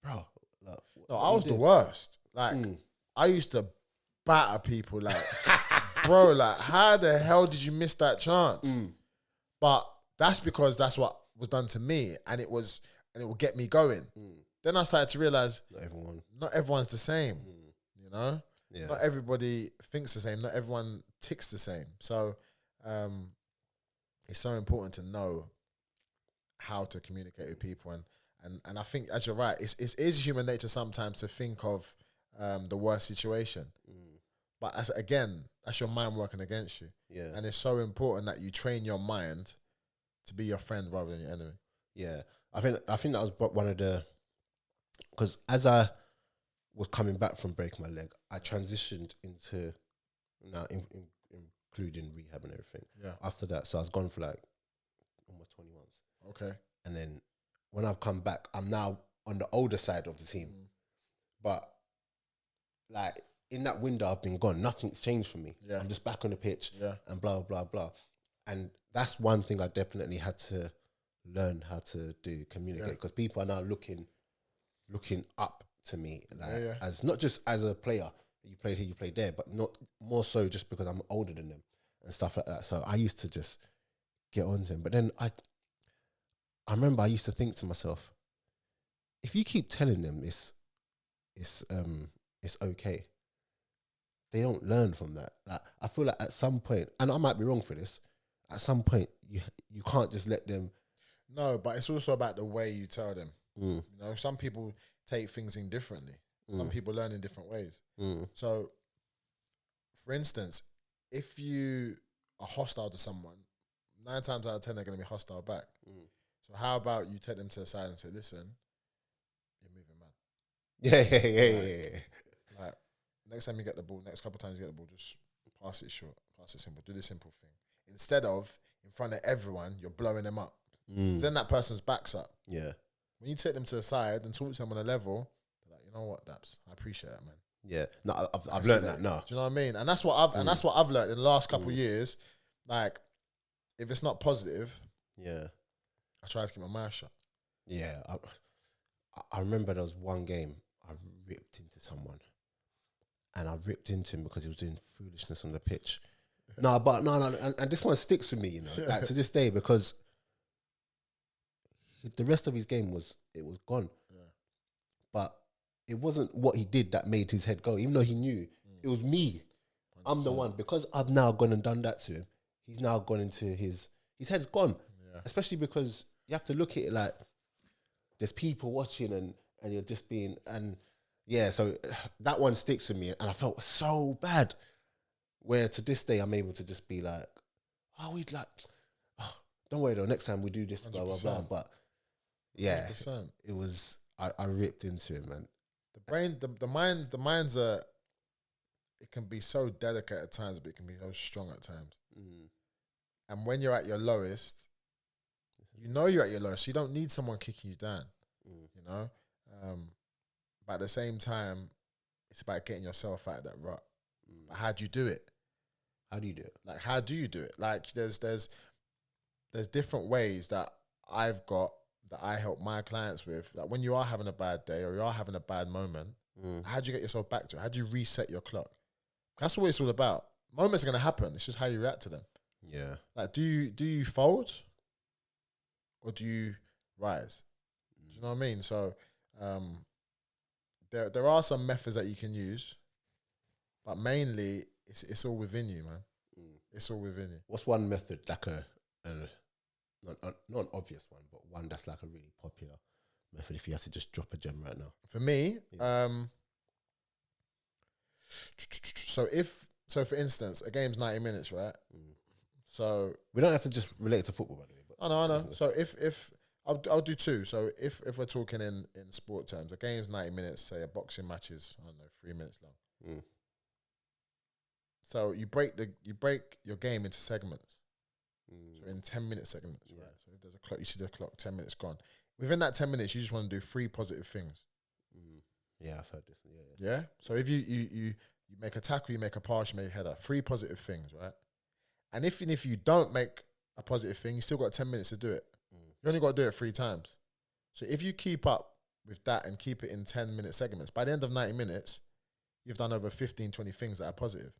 bro. Like, no, I was the worst. Like, I used to batter people. Like, bro, like, how the hell did you miss that chance? But that's because that's what was done to me, and it will get me going. Then I started to realize not everyone's the same. You know, not everybody thinks the same. Not everyone ticks the same. So. It's so important to know how to communicate with people, and I think, as you're right, it is human nature sometimes to think of the worst situation, but that's your mind working against you. Yeah, and it's so important that you train your mind to be your friend rather than your enemy. Yeah, I think that was one of the, because as I was coming back from breaking my leg, I transitioned into now including rehab and everything. Yeah. After that, so I was gone for like almost 20 months. Okay. And then when I've come back, I'm now on the older side of the team. But like in that window I've been gone, nothing's changed for me. Yeah. I'm just back on the pitch and blah, blah, blah. And that's one thing I definitely had to learn how to do, communicate, because people are now looking up to me, like as not just as a player. You played here, you played there, but not more so just because I'm older than them and stuff like that. So I used to just get on to them. But then I remember I used to think to myself, if you keep telling them it's okay, they don't learn from that. Like, I feel like at some point, and I might be wrong for this, at some point you can't just let them. No, but it's also about the way you tell them. You know, some people take things in differently. Some people learn in different ways. So, for instance, if you are hostile to someone, 9 times out of 10 they're going to be hostile back. So how about you take them to the side and say, listen, you're moving mad. Yeah. Like, next time you get the ball, next couple of times you get the ball, just pass it short, pass it simple, do the simple thing. Instead of, in front of everyone, you're blowing them up. Then that person's back's up. Yeah. When you take them to the side and talk to them on a level, you know what, Daps? I appreciate that, man. Yeah, no, I've learned that. No, do you know what I mean? And that's what I've learned in the last couple of years. Like, if it's not positive, I try to keep my mouth shut. Yeah, I remember there was one game I ripped into someone, and I ripped into him because he was doing foolishness on the pitch. No, and this one sticks with me, you know, like to this day, because the rest of his game was gone, but it wasn't what he did that made his head go, even though he knew. It was me. 100%. I'm the one. Because I've now gone and done that to him, he's now gone into his head's gone. Yeah. Especially because you have to look at it like there's people watching and you're just being, and Yeah, so that one sticks with me, and I felt so bad. Where to this day, I'm able to just be like, oh, we'd like, oh, don't worry though, next time we do this, blah, blah, blah. But yeah, 100%. it was, I ripped into it, man. The brain, the mind's it can be so delicate at times, but it can be so strong at times. And when you're at your lowest, you know you're at your lowest. So you don't need someone kicking you down, you know? But at the same time, it's about getting yourself out of that rut. But how do you do it? How do you do it? Like, how do you do it? Like, there's different ways that I've got that I help my clients with. Like, when you are having a bad day or you are having a bad moment, how do you get yourself back to it? How do you reset your clock? That's what it's all about. Moments are going to happen. It's just how you react to them. Yeah. Like, do you fold or do you rise? Do you know what I mean? So, there are some methods that you can use, but mainly it's all within you, man. It's all within you. What's one method, like not an obvious one, but one that's like a really popular method if you had to just drop a gem right now? For me, so for instance, a game's 90 minutes, right? So we don't have to just relate it to football, by the way. But I know. So if I'll do two. So if we're talking in sport terms, a game's 90 minutes, say a boxing match is, I don't know, 3 minutes long. So you break your game into segments. So in 10-minute segments, right? So if there's a clock, you see the clock, 10 minutes gone. Within that 10 minutes, you just want to do 3 positive things. Yeah, I've heard this. Yeah. So if you make a tackle, you make a pass, you make a header, 3 positive things, right? And if you don't make a positive thing, you still got 10 minutes to do it. You only got to do it 3 times. So if you keep up with that and keep it in 10-minute segments, by the end of 90 minutes, you've done over 15, 20 things that are positive.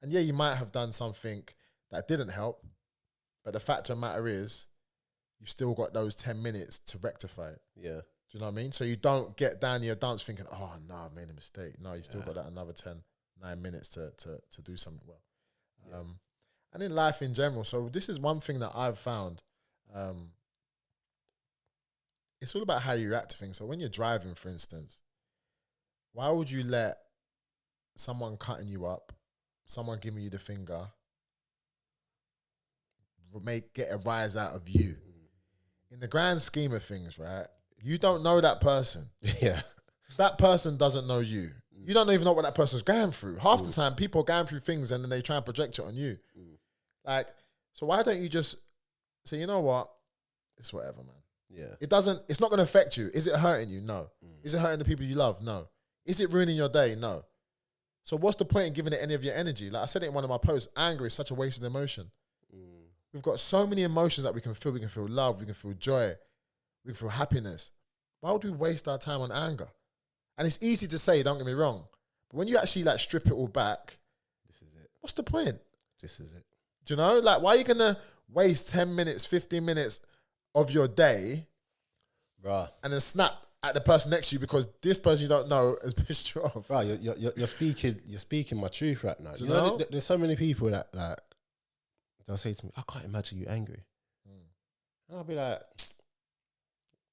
And yeah, you might have done something that didn't help, but the fact of the matter is, you've still got those 10 minutes to rectify it. Yeah. Do you know what I mean? So you don't get down your dance thinking, oh, no, I made a mistake. No, you still got that another 9 minutes to do something well. Yeah. And in life in general, so this is one thing that I've found. It's all about how you react to things. So when you're driving, for instance, why would you let someone cutting you up, someone giving you the finger, get a rise out of you? In the grand scheme of things, right? You don't know that person. Yeah. That person doesn't know you. You don't even know what that person's going through. Half the time, people are going through things and then they try and project it on you. Like, so why don't you just say, you know what? It's whatever, man. Yeah. It's not going to affect you. Is it hurting you? No. Is it hurting the people you love? No. Is it ruining your day? No. So what's the point in giving it any of your energy? Like I said it in one of my posts, anger is such a wasted emotion. We've got so many emotions that we can feel. We can feel love. We can feel joy. We can feel happiness. Why would we waste our time on anger? And it's easy to say, don't get me wrong. But when you actually like strip it all back, This is it. what's the point? This is it. Do you know? Like, why are you going to waste 10 minutes, 15 minutes of your day Bruh. and then snap at the person next to you because this person you don't know has pissed you off? Bro, you're speaking my truth right now. Do You you know, know? there's so many people that like they'll say to me, "I can't imagine you angry," and I'll be like,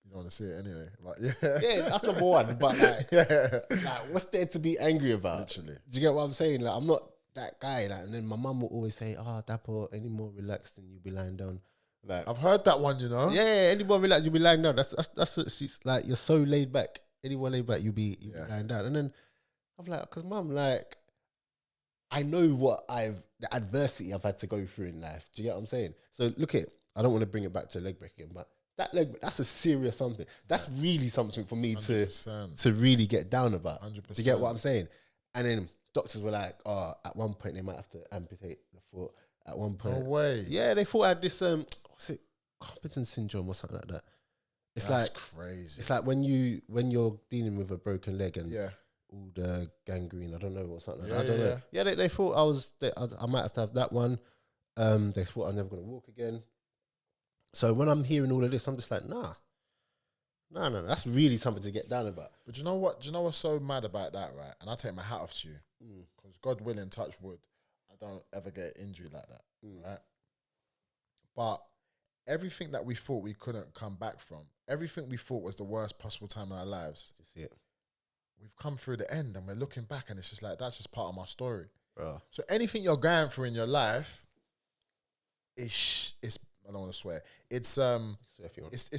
You don't want to see it anyway. But yeah. "Yeah, that's number one." But like, Yeah. like, what's there to be angry about? Literally. Do you get what I'm saying? Like, I'm not that guy. Like, and then my mum will always say, "Oh, Dapper, any more relaxed and you'll be lying down." Like, I've heard that one, you know? yeah, any more relaxed, you'll be lying down. That's what she's like. You're so laid back. Any more laid back, you'll be lying down. And then I'm like, because mum, like, I know the adversity I've had to go through in life. Do you get what I'm saying? So look at, I don't want to bring it back to leg break again, but that leg break, that's a serious something. That's really something for me 100%. to really get down about. 100%. Do you get what I'm saying? And then doctors were like, oh, at one point they might have to amputate the foot. At one point. No way. Yeah, they thought I had this, what's it? Competence syndrome or something like that. It's That's like crazy. It's like when you're dealing with a broken leg and Yeah. all the gangrene, I don't know, or something like Yeah, that. I don't yeah, know. Yeah, they thought I might have to have that one. They thought I'm never going to walk again. So when I'm hearing all of this, I'm just like, nah. That's really something to get down about. But do you know what? Do you know what's so mad about that, right? And I take my hat off to you. Because God willing, touch wood, I don't ever get injured like that, right? But everything that we thought we couldn't come back from, everything we thought was the worst possible time in our lives, Just see it. we've come through the end and we're looking back and it's just like, that's just part of my story. Bro. So anything you're going through in your life, it's I don't want to swear. It's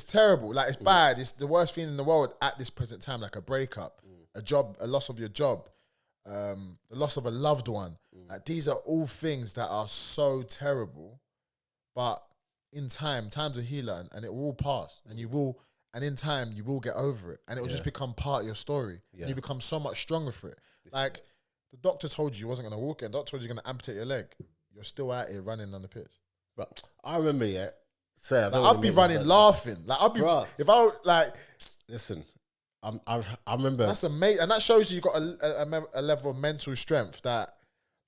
terrible. Like, it's bad. It's the worst feeling in the world at this present time. Like a breakup, a loss of your job, the loss of a loved one. Like, these are all things that are so terrible. But in time, time's a healer, and it will all pass. And in time, you will get over it. And it will just become part of your story. Yeah. And you become so much stronger for it. Like, the doctor told you wasn't going to walk in. The doctor told you you're going to amputate your leg. You're still out here running on the pitch. But I remember, I'd be running laughing. Like, I'd be, if I like, listen, I remember. That's amazing. And that shows you got a level of mental strength that,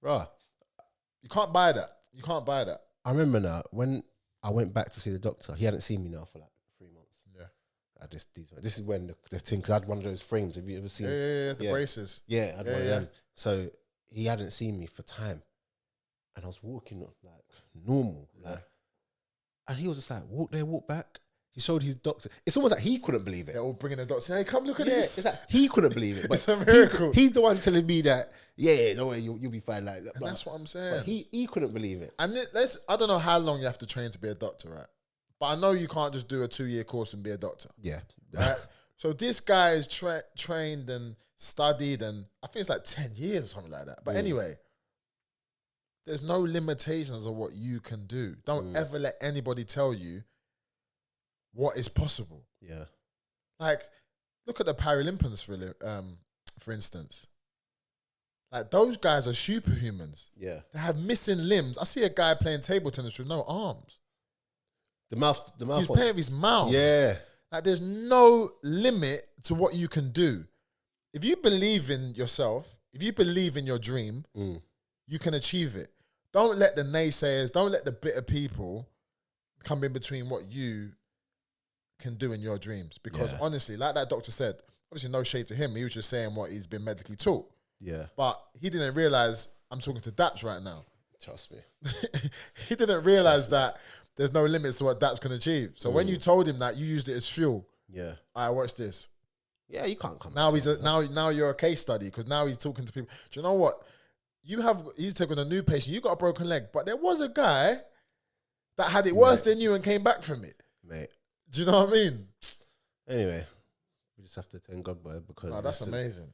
you can't buy that. You can't buy that. I remember now, when I went back to see the doctor, he hadn't seen me now for like 3 months. Yeah. This is when the thing, because I had one of those frames. Have you ever seen? Yeah, the braces. Yeah, I had one of them. So he hadn't seen me for time. And I was walking like normal. Like, and he was just like, walk there, walk back. He showed his doctor. It's almost like he couldn't believe it. They're all bringing the doctor, hey, come look at this. It's like he couldn't believe it. But it's a miracle. He's the one telling me that, no way, you'll be fine. Like, and that's what I'm saying. But he couldn't believe it. And I don't know how long you have to train to be a doctor, right? But I know you can't just do a 2-year course and be a doctor. Yeah. Right? So this guy is trained and studied, and I think it's like 10 years or something like that. But anyway, there's no limitations of what you can do. Don't ever let anybody tell you what is possible. Yeah. Like, look at the Paralympians, for instance. Like, those guys are superhumans. Yeah. They have missing limbs. I see a guy playing table tennis with no arms. The mouth. He's playing with his mouth. Yeah. Like, there's no limit to what you can do. If you believe in yourself, if you believe in your dream, you can achieve it. Don't let the naysayers, don't let the bitter people come in between what you can do in your dreams. Because honestly, like that doctor said, obviously no shade to him. He was just saying what he's been medically taught. Yeah. But he didn't realize I'm talking to Daps right now. Trust me. He didn't realize that there's no limits to what Daps can achieve. So when you told him that, you used it as fuel. Yeah. All right, watch this. Yeah, you can't come. Now now you're a case study, because now he's talking to people. Do you know what? He's taking a new patient. You got a broken leg, but there was a guy that had it worse than you and came back from it. Mate. Do you know what I mean? Anyway, we just have to thank God, boy, because that's amazing.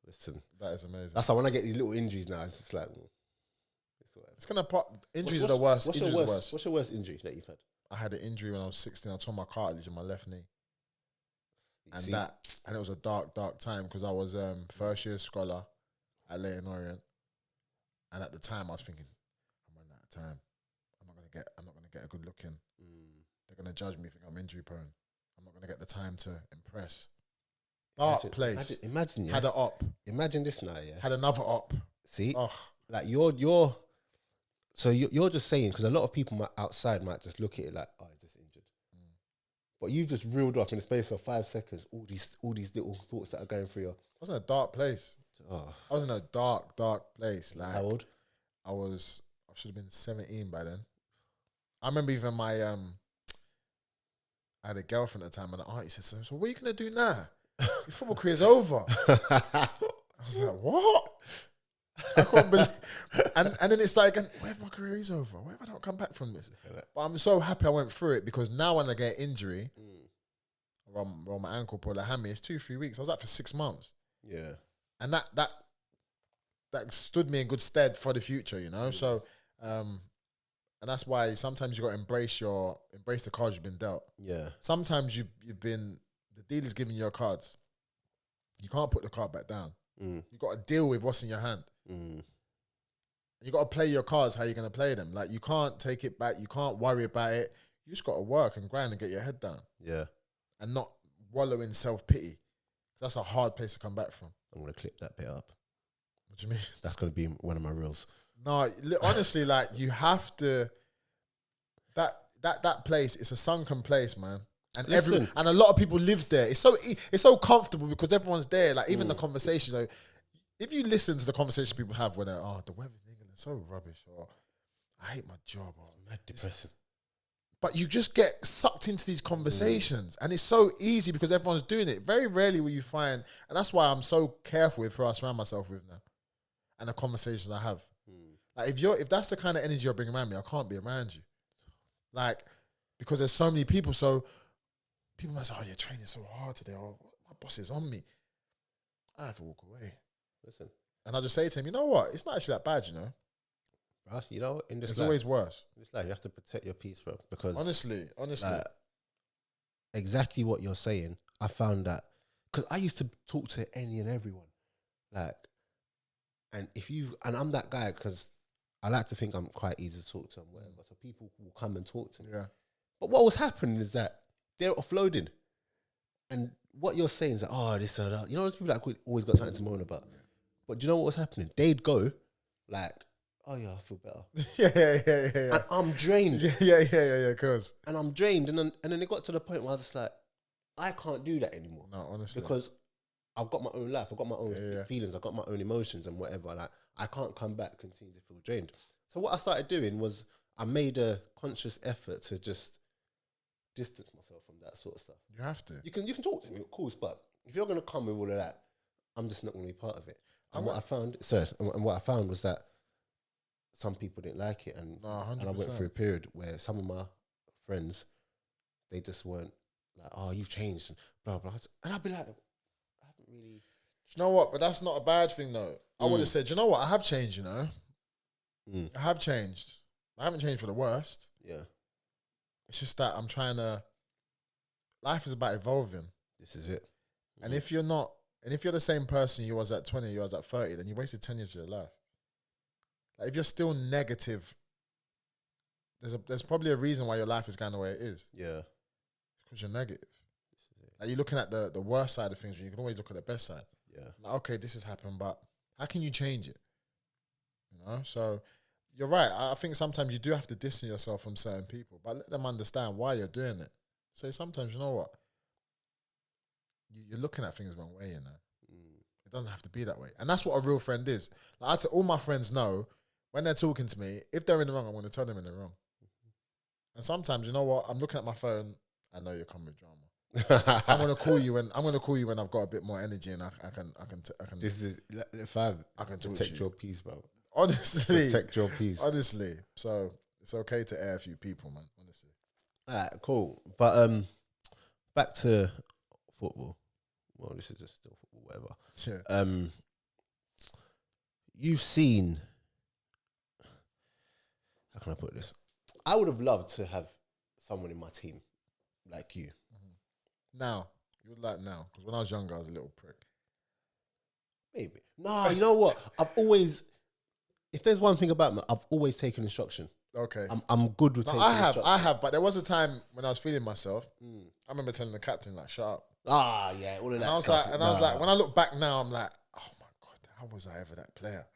Listen. That is amazing. That's why when I get these little injuries now, it's just like, it's gonna injuries are the worst. What's your worst injury that you've had? I had an injury when I was 16. I tore my cartilage in my left knee. And it was a dark time, because I was first year scholar at Leighton Orient, and at the time I was thinking, I'm running out of time. I'm not gonna get a good look in. They're gonna judge me, think I'm injury prone. I'm not gonna get the time to impress. Place. Imagine had an op. Imagine this now, Had another op. See, like you're just saying, because a lot of people outside might just look at it like, oh, he's just injured. But you've just reeled off in the space of 5 seconds all these little thoughts that are going through your. I was in a dark place. I was in a dark place. Like, how old? I should have been 17 by then. I remember even I had a girlfriend at the time, and the auntie said, so what are you going to do now? Your football career's over. I was like, what? I couldn't believe. And then it's like, where if my career is over? Where if I don't come back from this? But I'm so happy I went through it, because now when I get injury, roll my ankle, pull a hammy, it's 2-3 weeks. I was out for 6 months. Yeah. And that stood me in good stead for the future, you know? So, and that's why sometimes you got to embrace the cards you've been dealt. Yeah. Sometimes you've been, the dealer's giving you your cards. You can't put the card back down. You got to deal with what's in your hand. You got to play your cards how you're going to play them. Like, you can't take it back. You can't worry about it. You just got to work and grind and get your head down. Yeah. And not wallow in self-pity. That's a hard place to come back from. I'm going to clip that bit up. What do you mean? That's going to be one of my reels. No, honestly, like, you have to, that place, it's a sunken place, man. And and a lot of people live there. It's so comfortable because everyone's there. Like, even the conversation, like, if you listen to the conversation people have when they're, the weather's in England is so rubbish, or I hate my job, or mad depressing. But you just get sucked into these conversations, and it's so easy because everyone's doing it. Very rarely will you find, and that's why I'm so careful with who I surround myself with now, and the conversations I have. Like if that's the kind of energy you're bringing around me, I can't be around you. Like, because there's so many people, so people might say, "Oh, you're training so hard today. Oh, my boss is on me." I have to walk away. Listen, and I just say to him, you know what? It's not actually that bad, you know. Bro, you know, in this it's life, always worse. In this life, you have to protect your peace, bro. Because honestly, exactly what you're saying. I found that because I used to talk to any and everyone, like, and I'm that guy because I like to think I'm quite easy to talk to and whatever. So people will come and talk to me. Yeah. But what was happening is that they're offloading, and what you're saying is that this or that. You know, those people that always got something to moan about. But do you know what was happening? They'd go like, "Oh yeah, I feel better." yeah. And I'm drained. Yeah. Cause and I'm drained, and then it got to the point where I was just like, I can't do that anymore. No, honestly, because I've got my own life, I've got my own feelings, I've got my own emotions and whatever. Like I can't come back and continue to feel drained. So what I started doing was I made a conscious effort to just distance myself from that sort of stuff. You have to. You can talk to me, of course, but if you're gonna come with all of that, I'm just not gonna be part of it. And what I found was that some people didn't like it, and I went through a period where some of my friends, they just weren't like, "Oh, you've changed," and blah blah. And I'd be like, I haven't really. Do you know what? But that's not a bad thing, though. I would have said, you know what? I have changed. You know, I have changed. I haven't changed for the worst. Yeah, it's just that I'm trying to. Life is about evolving. This is it. And if you're not, and if you're the same person you was at 20, you was at 30, then you wasted 10 years of your life. Like if you're still negative, there's probably a reason why your life is going the way it is. Yeah, because you're negative. Like you're looking at the worst side of things, when you can always look at the best side. Yeah. Like, okay, this has happened, but how can you change it? You know, so you're right. I think sometimes you do have to distance yourself from certain people, but let them understand why you're doing it. So sometimes, you know what? You're looking at things the wrong way, you know. It doesn't have to be that way. And that's what a real friend is. Like all my friends know, when they're talking to me, if they're in the wrong, I'm going to tell them in the wrong. And sometimes, you know what? I'm looking at my phone, I know you're coming with drama. I'm gonna call you when I've got a bit more energy and I can. This is I can protect your peace, bro. Honestly, protect your peace. Honestly, so it's okay to air a few people, man. Honestly. Alright, cool. But back to football. Well, this is just still football, whatever. Yeah. You've seen. How can I put this? I would have loved to have someone in my team like you. Now, you would like now, because when I was younger, I was a little prick. Maybe. No, you know what? If there's one thing about me, I've always taken instruction. Okay. I'm good with taking instruction. I have, but there was a time when I was feeling myself. I remember telling the captain, like, shut up. Ah, yeah, all of that stuff. I was like, when I look back now, I'm like, oh my God, how was I ever that player?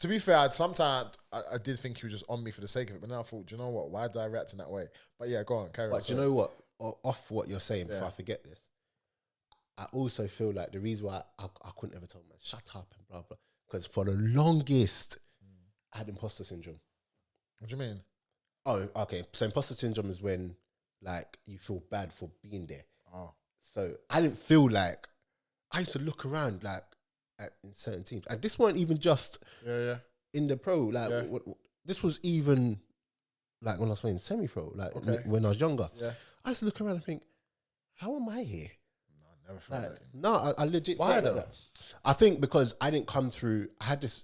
To be fair, sometimes I did think he was just on me for the sake of it, but now I thought, do you know what? Why did I react in that way? But yeah, go on, carry on. But do you know what? Off what you're saying, before I forget this, I also feel like the reason why I couldn't ever tell man, shut up and blah, blah, because for the longest, I had imposter syndrome. What do you mean? Oh, okay. So imposter syndrome is when, like, you feel bad for being there. Oh. So I didn't feel like, I used to look around, like, in certain teams. And this weren't even just in the pro. Like, this was even, like, when I was playing semi-pro, like, when I was younger. Yeah. I used to look around and think, how am I here? No, I never felt like, that. No, I legit. Why though? Like that. I think because I didn't come through. I had this.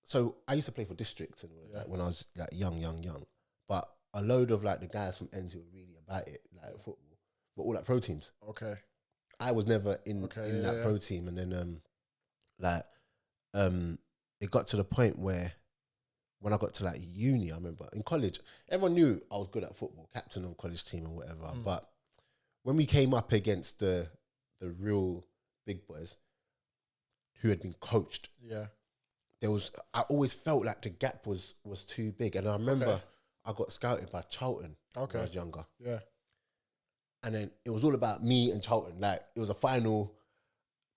So I used to play for district and like when I was like young. But a load of like the guys from ends who were really about it, like football, were all like pro teams. Okay. I was never in that pro team, and then it got to the point where when I got to like uni, I remember in college, everyone knew I was good at football, captain of a college team and whatever. But when we came up against the real big boys who had been coached, I always felt like the gap was too big. And I remember I got scouted by Charlton when I was younger. Yeah. And then it was all about me and Charlton. Like it was a final,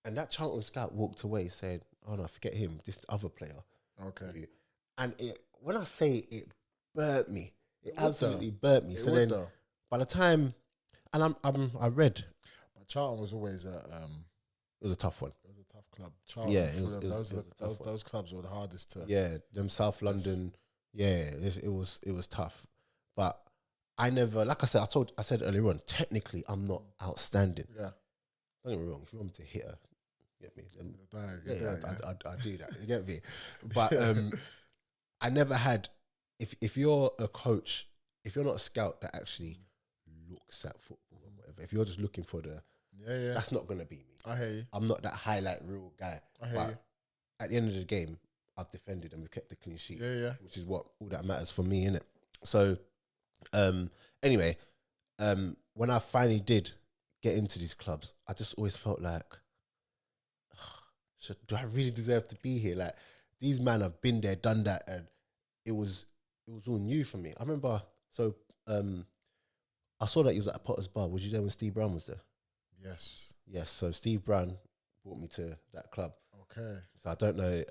and that Charlton scout walked away saying, "Oh no, forget him. This other player." Okay. And when I say it burnt me, It absolutely burnt me. So then, by the time, and I read, but Charlton was always it was a tough one. It was a tough club. Charlton, Yeah, those clubs were the hardest to. Yeah, them South London. Yeah, it was tough, but I never, like I said earlier on. Technically, I'm not outstanding. Yeah, don't get me wrong. If you want me to hit her, get me. Then, I do that. You get me? But I never had. If you're a coach, if you're not a scout that actually looks at football or whatever, if you're just looking for that's not gonna be me. I hear you. I'm not that highlight reel guy. I hear you. At the end of the game, I've defended and we've kept the clean sheet. Yeah. Which is what all that matters for me, innit? So, anyway, when I finally did get into these clubs, I just always felt like, do I really deserve to be here? Like, these men have been there, done that, and it was all new for me. I remember, I saw that he was at Potter's Bar. Was you there when Steve Brown was there? Yes. Yes. So Steve Brown brought me to that club. Okay. So I don't know.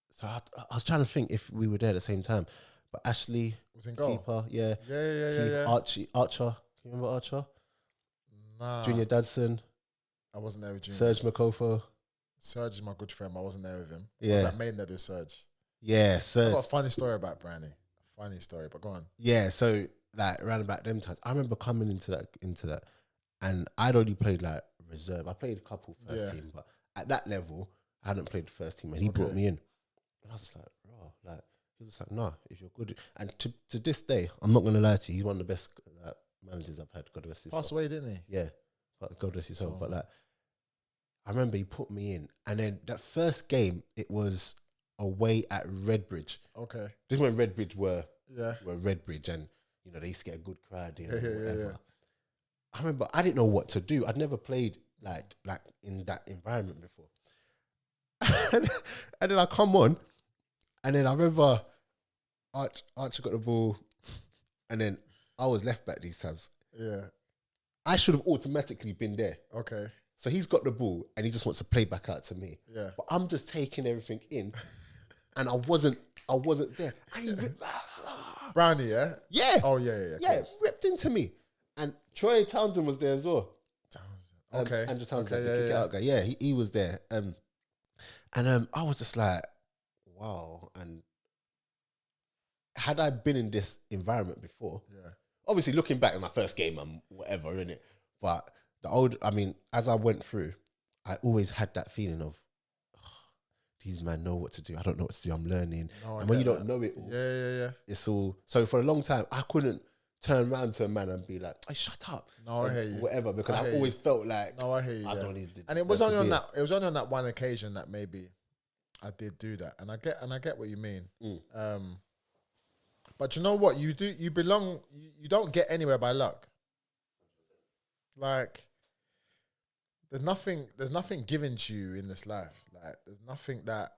So I was trying to think if we were there at the same time, but Ashley was in goal. Keeper, yeah. Yeah. Archer. You remember Archer? Nah. Junior Dadson. I wasn't there with Junior. Serge Makofo. Serge is my good friend. I wasn't there with him. Yeah. I was at Maiden with Serge. Yeah, Serge. I've got a funny story about Brownie. Funny story, but go on. Yeah, so like around about them times, I remember coming into that, and I'd already played like reserve. I played a couple first team, but at that level, I hadn't played the first team, and he brought me in. And I was just like, raw. Like, he was just like, nah, if you're good. And to this day, I'm not going to lie to you, he's one of the best managers I've had. God rest his soul. Passed away, didn't he? Yeah. God rest his soul. But like, I remember he put me in. And then that first game, it was away at Redbridge. Okay. This is when Redbridge were Redbridge, and, you know, they used to get a good crowd in. Yeah. I remember I didn't know what to do. I'd never played like in that environment before. And then I come on, and then I remember Archer got the ball, and then I was left back these times. Yeah. I should have automatically been there. Okay. So he's got the ball, and he just wants to play back out to me. Yeah. But I'm just taking everything in, and I wasn't there. And he Brownie, yeah? Yeah. Oh, yeah. Yeah, ripped into me. And Troy Townsend was there as well. Okay. Andrew Townsend, okay, the kick out guy. Yeah, he was there. And I was just like, wow. And had I been in this environment before, obviously looking back at my first game and whatever, innit? But as I went through, I always had that feeling of, these men know what to do. I don't know what to do. I'm learning. And when you don't know it all, it's all. So for a long time, I couldn't turn around to a man and be like, hey, shut up. No, I hear you. Whatever, because I always felt like, no, I hear you. I don't need to. And it was only on that. It was only on that one occasion that maybe I did do that, and I get what you mean. But you know what? You do. You belong. You don't get anywhere by luck. Like, there's nothing given to you in this life. Like, there's nothing that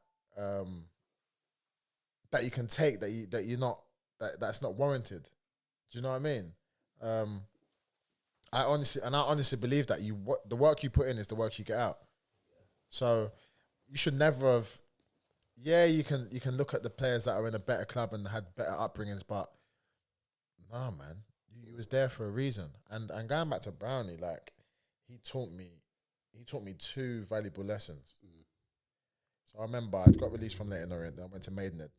that you can take that's not warranted. Do you know what I mean? I honestly believe that the work you put in is the work you get out. So you should never have. Yeah, you can look at the players that are in a better club and had better upbringings, but nah, man, you was there for a reason. And going back to Brownie, like, he taught me two valuable lessons. So I remember I got released from Leighton Orient, then I went to Maidenhead.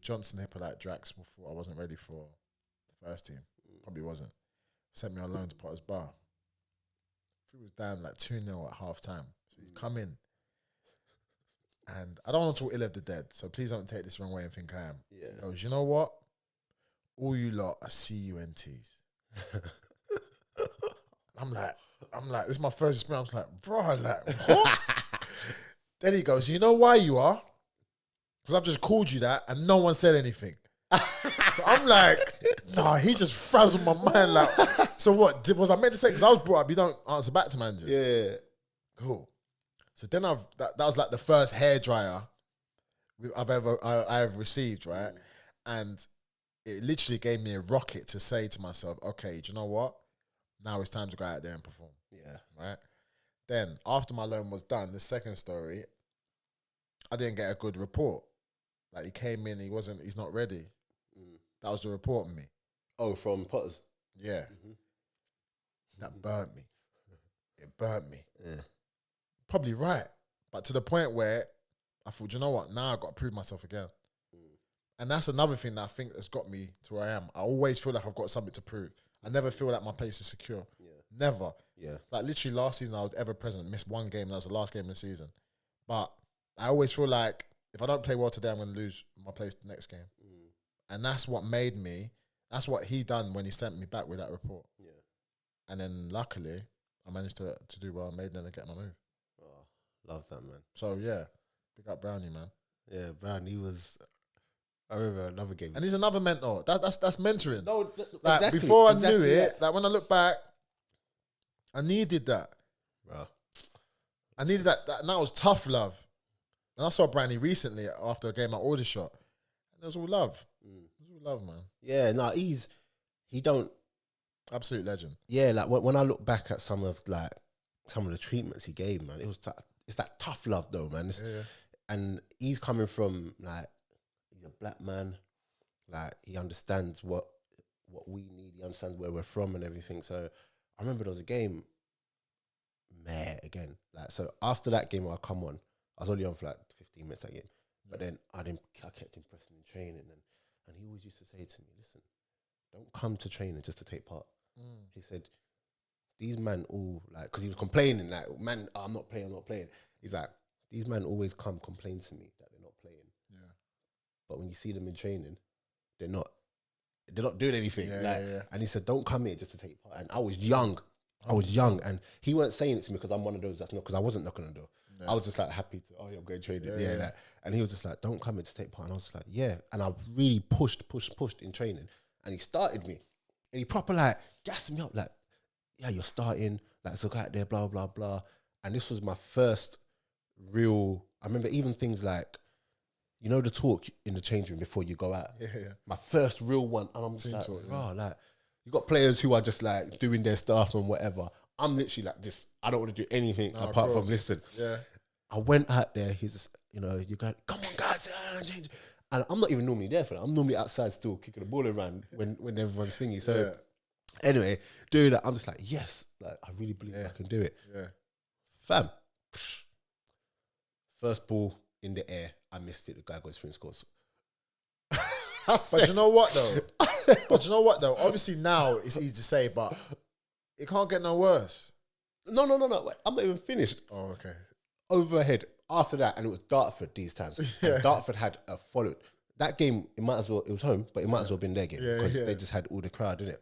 Johnson Hippolyte Drax thought I wasn't ready for the first team. Probably wasn't. Sent me on loan to Potter's Bar. He was down like 2-0 at half time. So he's come in. And I don't want to talk ill of the dead, so please don't take this the wrong way and think I am. Yeah. He goes, you know what? All you lot are CUNTs. I'm like, this is my first experience. I'm like, bro, like, what? Then he goes, you know why you are? Because I've just called you that and no one said anything. So I'm like, nah, he just frazzled my mind. Like, so what? Was I meant to say? Because I was brought up, you don't answer back to managers. Yeah. Cool. So then that was like the first hairdryer I've received, right? And it literally gave me a rocket to say to myself, okay, do you know what? Now it's time to go out there and perform. Yeah. Right? Then, after my loan was done, the second story, I didn't get a good report. Like, he came in, he's not ready. That was the report on me. Oh, from Potters? Yeah. That burnt me. It burnt me. Yeah. Probably right. But to the point where I thought, you know what? Now I've got to prove myself again. And that's another thing that I think has got me to where I am. I always feel like I've got something to prove. I never feel like my place is secure. Yeah. Never. Yeah. Like literally last season I was ever present. Missed one game. That was the last game of the season. But I always feel like if I don't play well today, I'm going to lose my place the next game. And that's what made me, that's what he done when he sent me back with that report. Yeah. And then luckily, I managed to do well. I made them get my move. Oh, love that, man. So yeah, big up Brownie, man. Yeah, Brownie was... I remember another game. And he's another mentor. That's mentoring. No, like exactly, before I knew it, yeah. like when I look back, I needed that. Bro. I needed that, and that was tough love. And I saw Brownie recently after a game at Aldershot. And it was all love. It was all love, man. Yeah, no, he don't... Absolute legend. Yeah, like when I look back at some of the treatments he gave, man, it's that tough love though, man. Yeah. And he's coming from like, he's a black man, like he understands what we need, he understands where we're from and everything. So I remember there was a game, again. Like, so after that game I come on, I was only on for like 15 minutes that game. But then I kept impressing in training and he always used to say to me, listen, don't come to training just to take part. He said, these men all, like, because he was complaining, like, man, I'm not playing. He's like, these men always complain to me that they're not playing. Yeah. But when you see them in training, they're not doing anything. Yeah. And he said, don't come here just to take part. And I was young. And he weren't saying it to me because I'm one of those that's not, because I wasn't knocking on the door. Yeah. I was just like happy to, I'm going training. Yeah. Like, and he was just like, don't come here to take part. And I was like, yeah. And I really pushed in training. And he started me. And he proper like gassed me up like, yeah, you're starting, like, so go out there, blah, blah, blah. And this was my first real, I remember even things like, you know, the talk in the change room before you go out. Yeah. My first real one. And I'm just team like, talk, like, you got players who are just like doing their stuff and whatever. I'm literally like this. I don't want to do anything apart from listen. Yeah. I went out there, he's, you know, you got, come on guys, change. And I'm not even normally there for that. I'm normally outside still kicking the ball around when everyone's thingy. So anyway, doing that, I'm just like, yes, like I really believe I can do it. Yeah. Fam. First ball in the air, I missed it. The guy goes through and scores. But you know what though? Obviously now it's easy to say, but it can't get no worse. No. Wait, I'm not even finished. Oh, okay. Overhead. After that, and it was Dartford these times. And Dartford had a followed. That game, it was home, but it might as well have been their game because they just had all the crowd in it.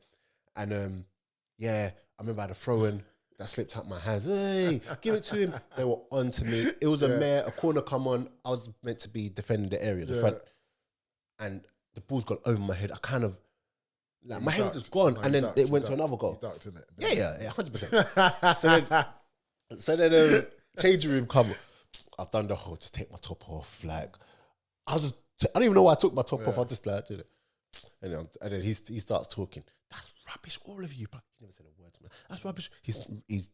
And I remember I had a throw-in that slipped out my hands. Hey, give it to him. They were on to me. It was a corner come on. I was meant to be defending the area, the front. And the ball's gone over my head. I kind of, like, my head was just gone. And then it went to another goal. You ducked, innit? Yeah, 100%. So then changing room come. I've done the whole, just take my top off. Like, I don't even know why I took my top off. I just like did it. And then he starts talking. That's rubbish, all of you. But he never said a word to me. That's rubbish. He's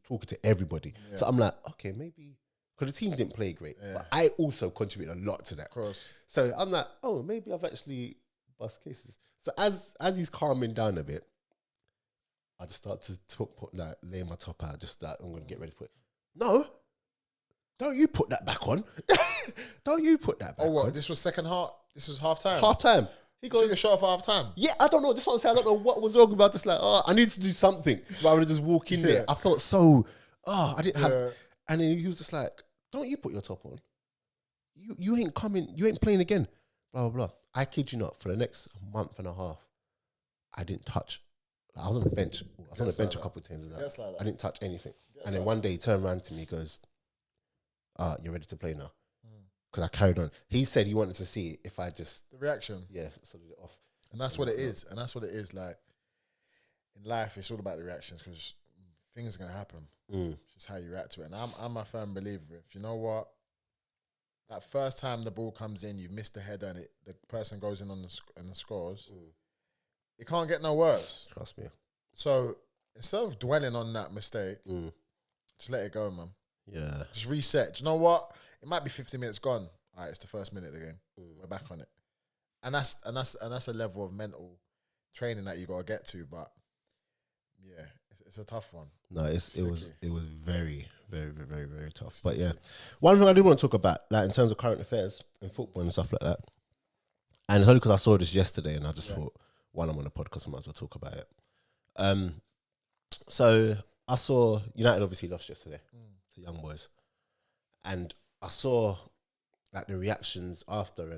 talking to everybody. Yeah. So I'm like, okay, maybe, because the team didn't play great. Yeah. But I also contributed a lot to that. Of course. So I'm like, oh, maybe I've actually bust cases. So as he's calming down a bit, I just start to lay my top out. Just like, I'm going to get ready to put it. No. Don't you put that back on. Don't you put that back on. Oh, what? This was second half? This was half time? Half time. He took a shot off half time? Yeah, I don't know. This is what I'm saying. I don't know what was wrong about. Just like, I need to do something rather than just walk in there. I felt so, I didn't have. And then he was just like, don't you put your top on. You ain't coming, you ain't playing again. Blah, blah, blah. I kid you not, for the next month and a half, I didn't touch. I was on the bench. I was on the bench a couple of times. I didn't touch anything. And then one day he turned around to me, goes, you're ready to play now. Because I carried on. He said he wanted to see if I just... The reaction. Yeah, sorted it off. And that's what it is. And that's what it is. Like, in life, it's all about the reactions because things are going to happen. It's just how you react to it. And I'm a firm believer. If you know what? That first time the ball comes in, you miss the header and the person goes in on the scores, it can't get no worse. Trust me. So, instead of dwelling on that mistake, just let it go, man. Yeah. Just reset. Do you know what? It might be 50 minutes gone. All right, it's the first minute of the game. We're back on it. and that's a level of mental training that you got to get to. But yeah, it's a tough one. No, it was very, very, very, very, very tough. But yeah, one thing I do want to talk about, like in terms of current affairs and football and stuff like that, and it's only because I saw this yesterday and I just thought, while I'm on the podcast, I might as well talk about it. So I saw United obviously lost yesterday to Young Boys, and I saw like the reactions after,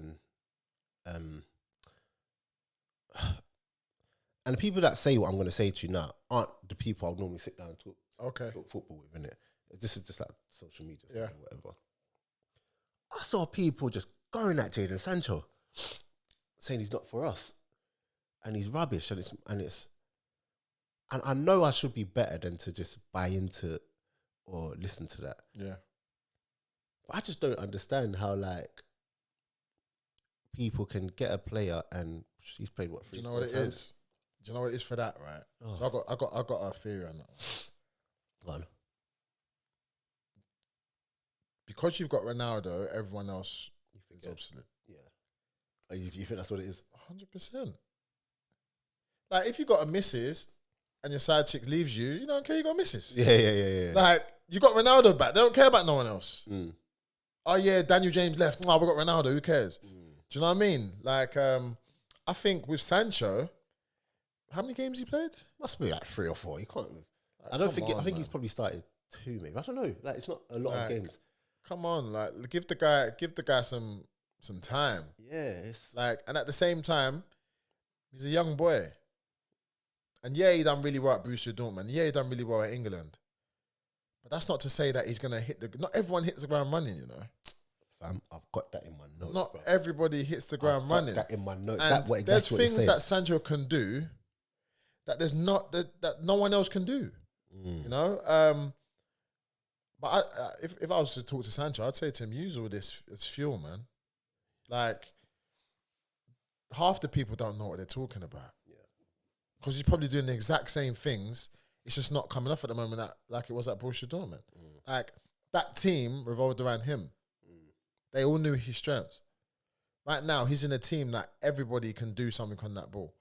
and the people that say what I'm going to say to you now aren't the people I'll normally sit down and talk football with, innit? This is just like social media stuff or whatever. I saw people just going at Jadon Sancho, saying he's not for us, and he's rubbish, and I know I should be better than to just buy into or listen to that. Yeah, but I just don't understand how like people can get a player and he's played what? Do you know what it is? Do you know what it is for that, right? Oh. So I got a theory on that. Go on. Because you've got Ronaldo, everyone else is obsolete. Yeah. You think that's what it is? 100%. Like, if you got a missus and your side chick leaves you, you don't care you got a missus. Yeah. Like, you got Ronaldo back. They don't care about no one else. Oh, yeah, Daniel James left. No, we got Ronaldo. Who cares? Do you know what I mean? Like, I think with Sancho, how many games he played? Must be like 3 or 4. You can't. Like, I think he's probably started 2, maybe. I don't know. Like, it's not a lot of games. Come on, like, give the guy some time. Yes. Like, and at the same time, he's a young boy. And yeah, he done really well at Borussia Dortmund. Yeah, he done really well at England. But that's not to say that he's gonna not everyone hits the ground running, you know. Fam, I've got that in my notes. Not everybody hits the ground running. That in my notes. And there's things that Sancho can do that there's not that no one else can do. You know? But if I was to talk to Sancho, I'd say to him, use all this as fuel, man. Like, half the people don't know what they're talking about. Yeah. Because he's probably doing the exact same things. It's just not coming off at the moment like it was at Borussia Dortmund. Like, that team revolved around him. They all knew his strengths. Right now, he's in a team that everybody can do something on that ball.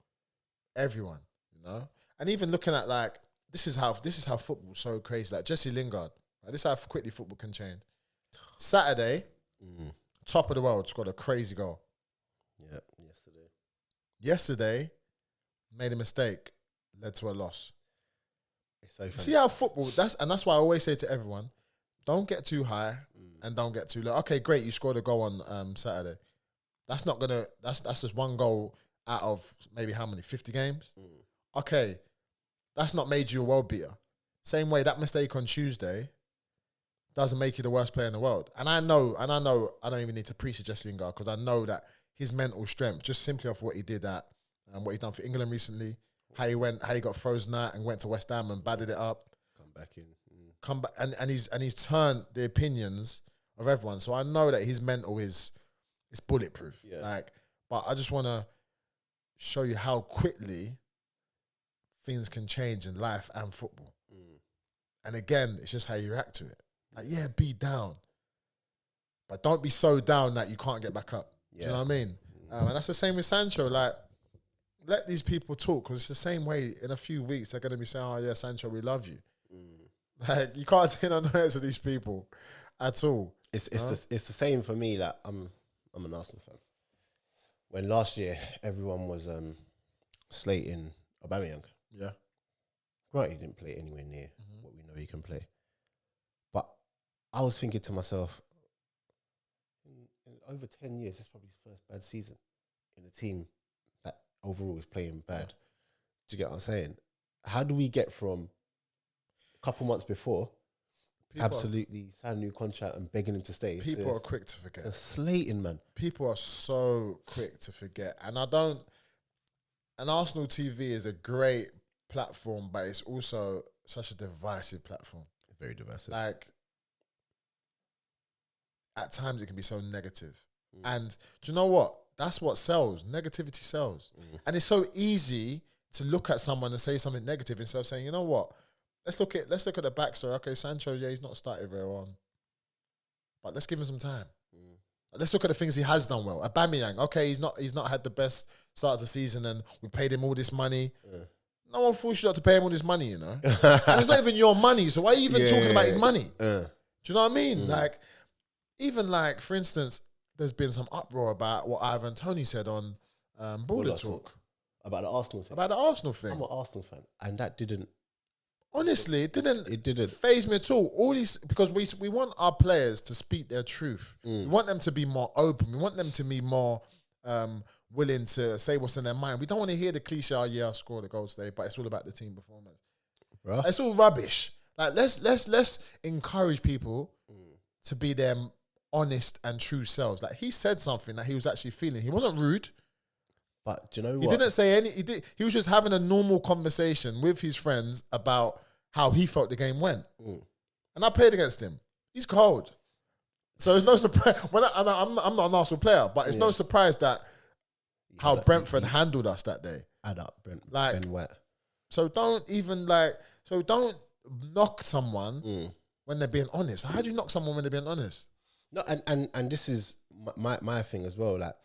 Everyone, you know? And even looking at, like, this is how football's so crazy. Like, Jesse Lingard. This is how quickly football can change. Saturday, top of the world, scored a crazy goal. Yeah, Yesterday, made a mistake, led to a loss. It's so funny. See how football, that's why I always say to everyone, don't get too high and don't get too low. Okay, great, you scored a goal on Saturday. That's just one goal out of maybe how many, 50 games? Okay, that's not made you a world beater. Same way, that mistake on Tuesday doesn't make you the worst player in the world. And I know I don't even need to preach to Jesse Lingard because I know that his mental strength, just simply off what he did at and what he's done for England recently, how he got frozen out and went to West Ham and batted it up. Come back and he's turned the opinions of everyone. So I know that his mental is bulletproof. Yeah. Like, but I just want to show you how quickly things can change in life and football. And again, it's just how you react to it. Like, yeah, be down. But don't be so down that you can't get back up. Yeah. Do you know what I mean? And that's the same with Sancho. Like, let these people talk because it's the same way in a few weeks they're going to be saying, oh, yeah, Sancho, we love you. Like, you can't take no notice of these people at all. It's the same for me. Like, I'm an Arsenal fan. When last year everyone was slating Aubameyang. Yeah. Right, he didn't play anywhere near what we know he can play. But I was thinking to myself, in over 10 years, this is probably his first bad season in a team that overall is playing bad. Do you get what I'm saying? How do we get from a couple months before absolutely signing a new contract and begging him to stay? People are quick to forget. Slating, man. People are so quick to forget. And Arsenal TV is a great platform, but it's also such a divisive platform. Very divisive. Like, at times it can be so negative. And do you know what? That's what sells. Negativity sells. And it's so easy to look at someone and say something negative instead of saying, you know what? Let's look at the backstory. Okay, Sancho, yeah, he's not started very well. But let's give him some time. let's look at the things he has done well. Aubameyang, okay, he's not had the best start of the season, and we paid him all this money. Yeah. No one forced you not to pay him all this money, you know. And it's not even your money, so why are you even talking about his money? Do you know what I mean? Like, even like, for instance, there's been some uproar about what Ivan Toney said on Baller Talk. About the Arsenal thing. About the Arsenal thing. I'm an Arsenal fan, and that didn't. Honestly, it didn't faze me at all. All these, because we want our players to speak their truth. We want them to be more open. We want them to be more willing to say what's in their mind. We don't want to hear the cliche, oh, yeah, I scored a goal today, but it's all about the team performance. Bruh. It's all rubbish. Like, let's encourage people to be their honest and true selves. Like, he said something that he was actually feeling. He wasn't rude. But do you know what? He didn't say any. He was just having a normal conversation with his friends about how he felt the game went. And I played against him. He's cold. So it's no surprise. I'm not an Arsenal player, but it's no surprise that how Brentford handled us that day. Add up, Ben Wet. So don't knock someone when they're being honest. How do you knock someone when they're being honest? No, and this is my thing as well. Like,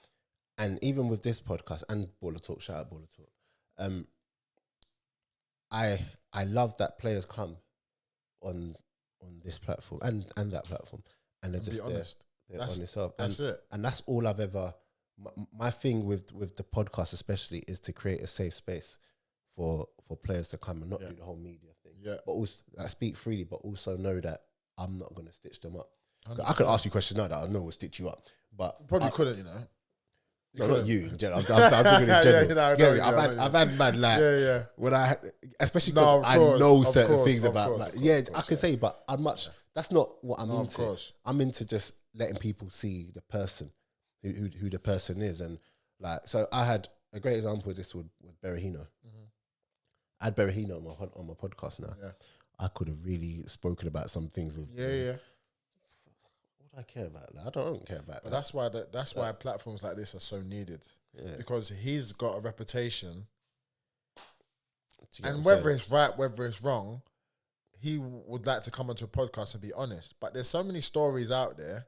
and even with this podcast and Baller Talk, shout out Baller Talk. I love that players come on this platform and that platform, and they're just honest. They're honest. That's it. And that's all I've ever. My thing with the podcast, especially, is to create a safe space for players to come and not do the whole media thing. Yeah. But also, I speak freely, but also know that I'm not going to stitch them up. 100%. I could ask you questions now that I know will stitch you up, but probably couldn't, you know. No, not you in general. I'm talking in general. I've had man like when especially because I know certain things about I can say, but I'm much. That's not what I'm into. Of course. I'm into just letting people see the person, who the person is, and like. So I had a great example of this with Berahino. I had Berahino on my podcast now. Yeah. I could have really spoken about some things with. I care about that. I don't care about that. That's why platforms like this are so needed. Yeah. Because he's got a reputation, and whether it's right, whether it's wrong, he would like to come onto a podcast and be honest. But there's so many stories out there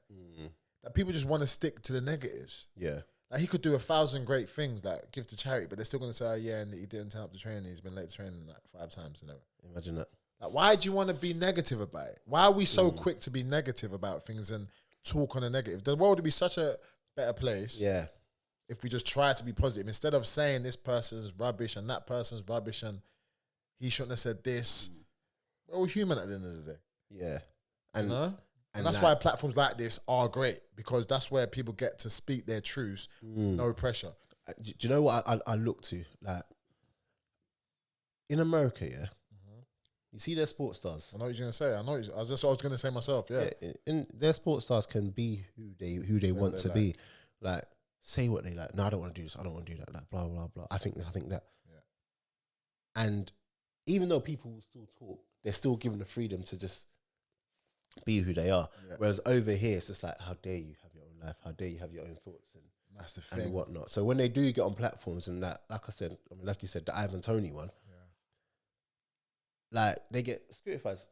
that people just want to stick to the negatives. Yeah, like he could do 1,000 great things, like give to charity, but they're still going to say, "Oh yeah, and he didn't turn up to training. He's been late to training like 5 times." You know, imagine that. Like, why do you want to be negative about it? Why are we so quick to be negative about things and talk on a negative? The world would be such a better place if we just try to be positive. Instead of saying this person's rubbish and that person's rubbish and he shouldn't have said this. We're all human at the end of the day. Yeah. And, you know? And that's why platforms like this are great, because that's where people get to speak their truths, no pressure. Do you know what I look to? Like, in America, you see their sports stars. I know what you're gonna say. That's what I was gonna say myself. Yeah, in their sports stars can be who they want to be. Like, say what they like. No, I don't want to do this. I don't want to do that. Like, blah blah blah. I think that. Yeah. And even though people will still talk, they're still given the freedom to just be who they are. Yeah. Whereas over here, it's just like, how dare you have your own life? How dare you have your own thoughts and that's the thing and whatnot. So when they do get on platforms and that, like I said, like you said, the Ivan Toney one. Like, they get scrutinized.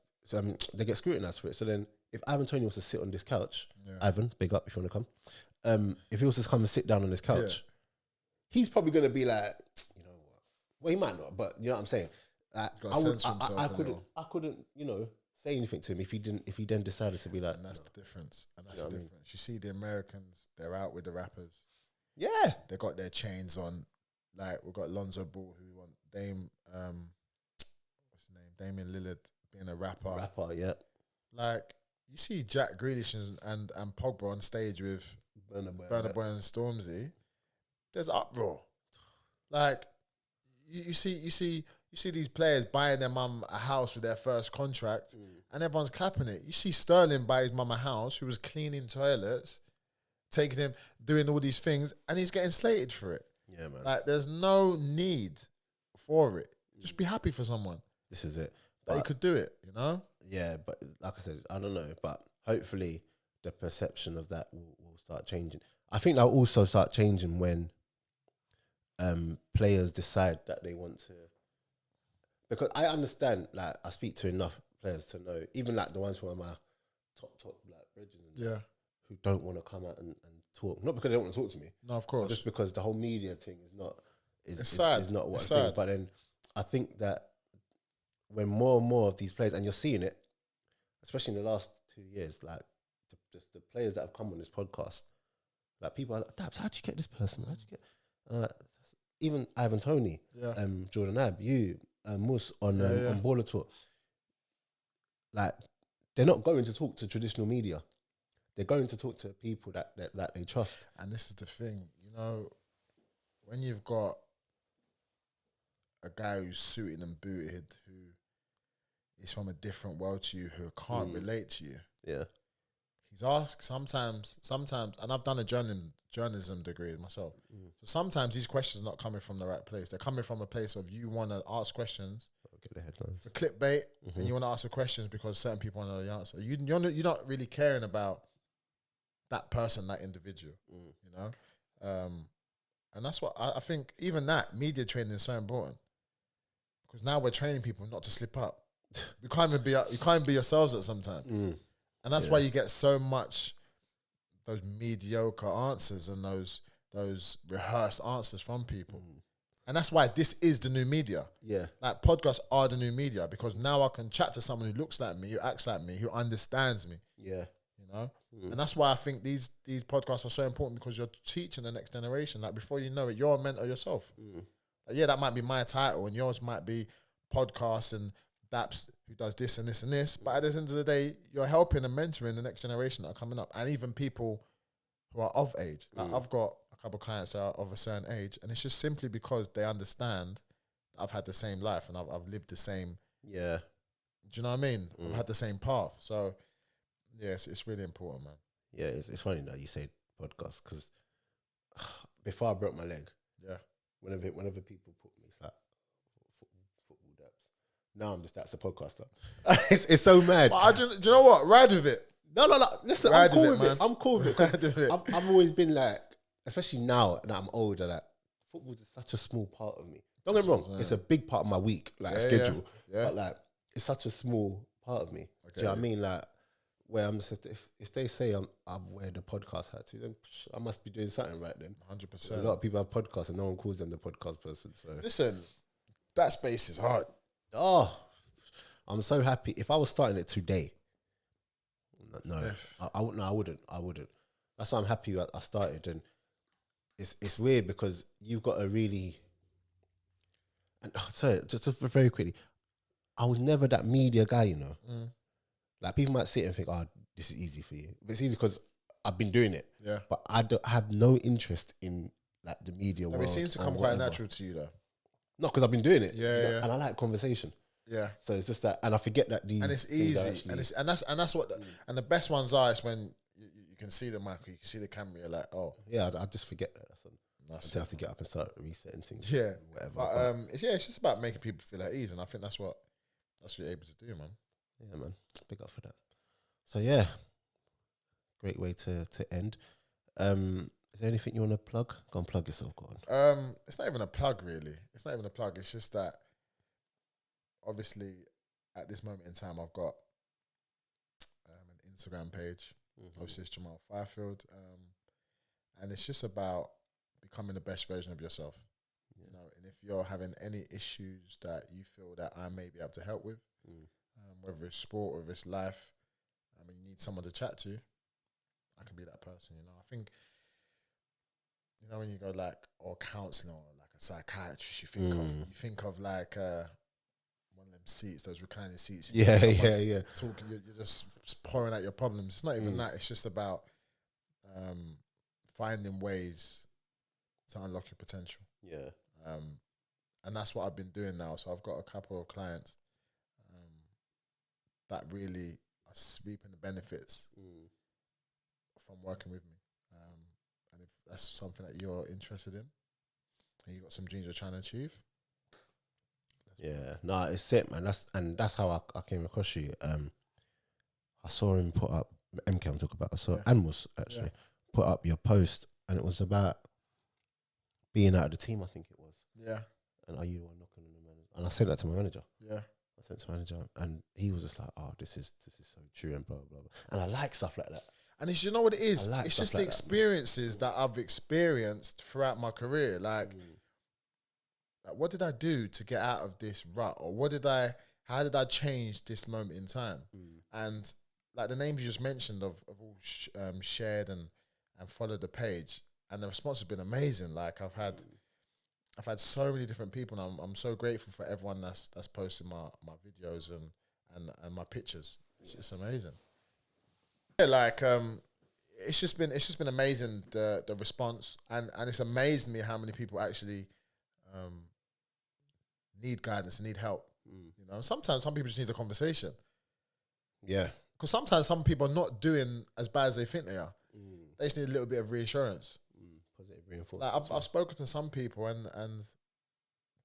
They get scrutinized for it. So then, if Ivan Toney wants to sit on this couch, Ivan, big up if you want to come. If he wants to come and sit down on this couch, he's probably going to be like, you know what? Well, he might not, but you know what I'm saying. Like, I couldn't, you know, say anything to him if he then decided to be like. And that's the difference. And that's the difference. You see, the Americans, they're out with the rappers. Yeah, they got their chains on. Like, we've got Lonzo Ball, who want Dame. Damian Lillard being a rapper. Like, you see Jack Grealish and Pogba on stage with Burna Boy and Stormzy. There's uproar. Like, you see these players buying their mum a house with their first contract, and everyone's clapping it. You see Sterling buy his mum a house, who was cleaning toilets, taking him, doing all these things, and he's getting slated for it. Yeah, man. Like, there's no need for it. Just be happy for someone. This is it. But he could do it, you know? Yeah, but like I said, I don't know. But hopefully the perception of that will start changing. I think that'll also start changing when players decide that they want to. Because I understand, like, I speak to enough players to know, even like the ones who are my top like brethren, who don't want to come out and talk. Not because they don't want to talk to me. No, of course. Just because the whole media thing is not sad. Is not what it's I think. sad. But then I think that when more and more of these players, and you're seeing it, especially in the last 2 years, like the players that have come on this podcast, like people are like, Daps, how'd you get this person? How'd you get? Even Ivan Toney, Jordan Ab, you, Mus on Baller Talk. Like, they're not going to talk to traditional media. They're going to talk to people that they trust. And this is the thing, you know, when you've got a guy who's suited and booted, who is from a different world to you, who can't relate to you. Yeah. He's asked sometimes, and I've done a journalism degree myself. So sometimes these questions are not coming from the right place. They're coming from a place of you want to ask questions, get the headlines, for clickbait, and you want to ask the questions because certain people want to know the answer. You're not really caring about that person, that individual, you know? And that's what I think, even that media training is so important, because now we're training people not to slip up. You can't even be yourselves at some time. And that's why you get so much those mediocre answers and those rehearsed answers from people. And that's why this is the new media. Yeah. Like, podcasts are the new media, because now I can chat to someone who looks like me, who acts like me, who understands me. Yeah. You know? And that's why I think these podcasts are so important, because you're teaching the next generation. Like, before you know it, you're a mentor yourself. Like, yeah, that might be my title, and yours might be podcast and Daps who does this and this and this. But at the end of the day, you're helping and mentoring the next generation that are coming up, and even people who are of age. Like, I've got a couple of clients that are of a certain age, and it's just simply because they understand that I've had the same life and I've lived the same. Yeah. Do you know what I mean? I've had the same path. So, yes, it's really important, man. Yeah, it's funny that you say podcast, because before I broke my leg, whenever people put me, it's like football Daps. Now I'm just that's a podcaster. it's so mad. But do you know what? Ride with it. No. Listen, I'm cool with it. I'm cool with it. I've always been like, especially now that I'm older, like, football is such a small part of me. Don't get me wrong, it's a big part of my week, like schedule. Yeah. But like, it's such a small part of me. Okay. Do you know what I mean? Like, where I'm just, if they say I've wear the podcast hat too, then I must be doing something right then. 100%. A lot of people have podcasts and no one calls them the podcast person. So listen, that space is hard. Oh, I'm so happy. If I was starting it today, I wouldn't. That's why I'm happy I started. And it's weird because you've got a really, and sorry, just very quickly, I was never that media guy, you know. Like, people might sit and think, oh, this is easy for you. But it's easy because I've been doing it. Yeah. But I have no interest in, like, the media world. It seems to come quite natural to you, though. No, because I've been doing it. Yeah. And I like conversation. Yeah. So it's just that, and I forget that these, and it's easy, actually, and that's what, and the best ones are is when you can see the mic, you can see the camera. You're like, oh, yeah, I just forget that. I have to get up and start resetting things. Yeah, whatever. But it's just about making people feel at ease, and I think that's what you're able to do, man. Yeah, man. Big up for that. So yeah, great way to end. Is there anything you want to plug? Go and plug yourself. Go on. It's not even a plug, really. It's not even a plug. It's just that, obviously, at this moment in time, I've got an Instagram page. Obviously, it's Jamal Fyfield, and it's just about becoming the best version of yourself. You know, and if you're having any issues that you feel that I may be able to help with, whether it's sport or whether it's life, you need someone to chat to, I can be that person. You know, I think, you know, when you go like, or counselling or like a psychiatrist, you think of like one of them seats, those reclining seats. Yeah. Talking, you're just pouring out your problems. It's not even that. It's just about finding ways to unlock your potential. Yeah. And that's what I've been doing now. So I've got a couple of clients that really are reaping the benefits from working with me. And if that's something that you're interested in and you've got some dreams you're trying to achieve. Yeah, no, it's it, man. That's how I came across you. I saw him put up, MK I'm talking about, I saw Animals actually put up your post, and it was about being out of the team, I think it was. Yeah. And are you the one knocking on the manager? And I said that to my manager. Yeah. I sent to my manager, and he was just like, oh, this is so true, and blah, blah, blah. And I like stuff like that. And it's, you know what it is? like It's stuff just like the experiences that I've experienced throughout my career. Like, what did I do to get out of this rut? Or how did I change this moment in time? And like the names you just mentioned of all shared and followed the page, and the response has been amazing. Like I've had so many different people, and I'm so grateful for everyone that's posting my videos and my pictures. It's amazing. Yeah, like it's just been amazing, the response, and it's amazed me how many people actually need guidance and need help. You know, sometimes some people just need a conversation. Yeah. Because sometimes some people are not doing as bad as they think they are. They just need a little bit of reassurance. Positive reinforcement. Like I've spoken to some people and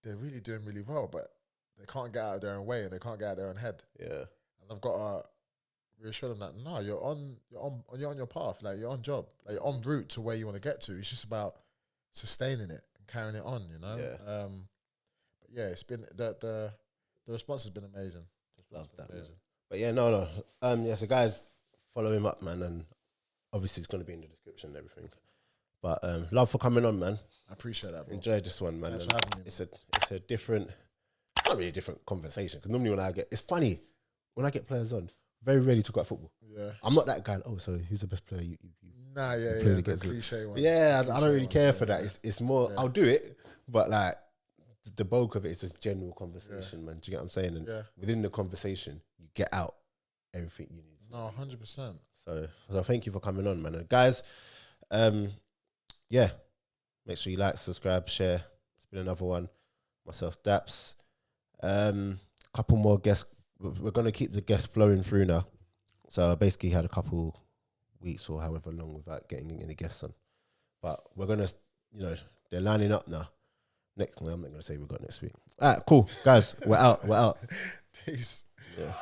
they're really doing really well, but they can't get out of their own way and they can't get out of their own head. Yeah. And I've got to reassure them that no, you're on your path. Like you're on job. Like you're en route to where you want to get to. It's just about sustaining it and carrying it on. You know. Yeah. But yeah, it's been the response has been amazing. Love that, amazing. Man. But yeah, no. Yeah, so guys, follow him up, man, and obviously it's going to be in the description and everything. But love for coming on, man. I appreciate that, bro. Enjoyed this one, man. Thanks for having me, it's a different, not really a different conversation, because normally it's funny, when I get players on, very rarely talk about football. Yeah. I'm not that guy, so who's the best player you Nah, yeah, the cliche one. Yeah, I don't really care for that. It's more, I'll do it, but like, the bulk of it is just general conversation, man. Do you get what I'm saying? And within the conversation, you get out everything you need. No, 100%. So thank you for coming on, man. And guys, yeah, make sure you like, subscribe, share. It's been another one. Myself, Daps. Couple more guests. We're going to keep the guests flowing through now. So I basically had a couple weeks or however long without getting any guests on. But we're going to, they're lining up now. I'm not going to say we got next week. All right, cool. Guys, we're out. Peace. Yeah.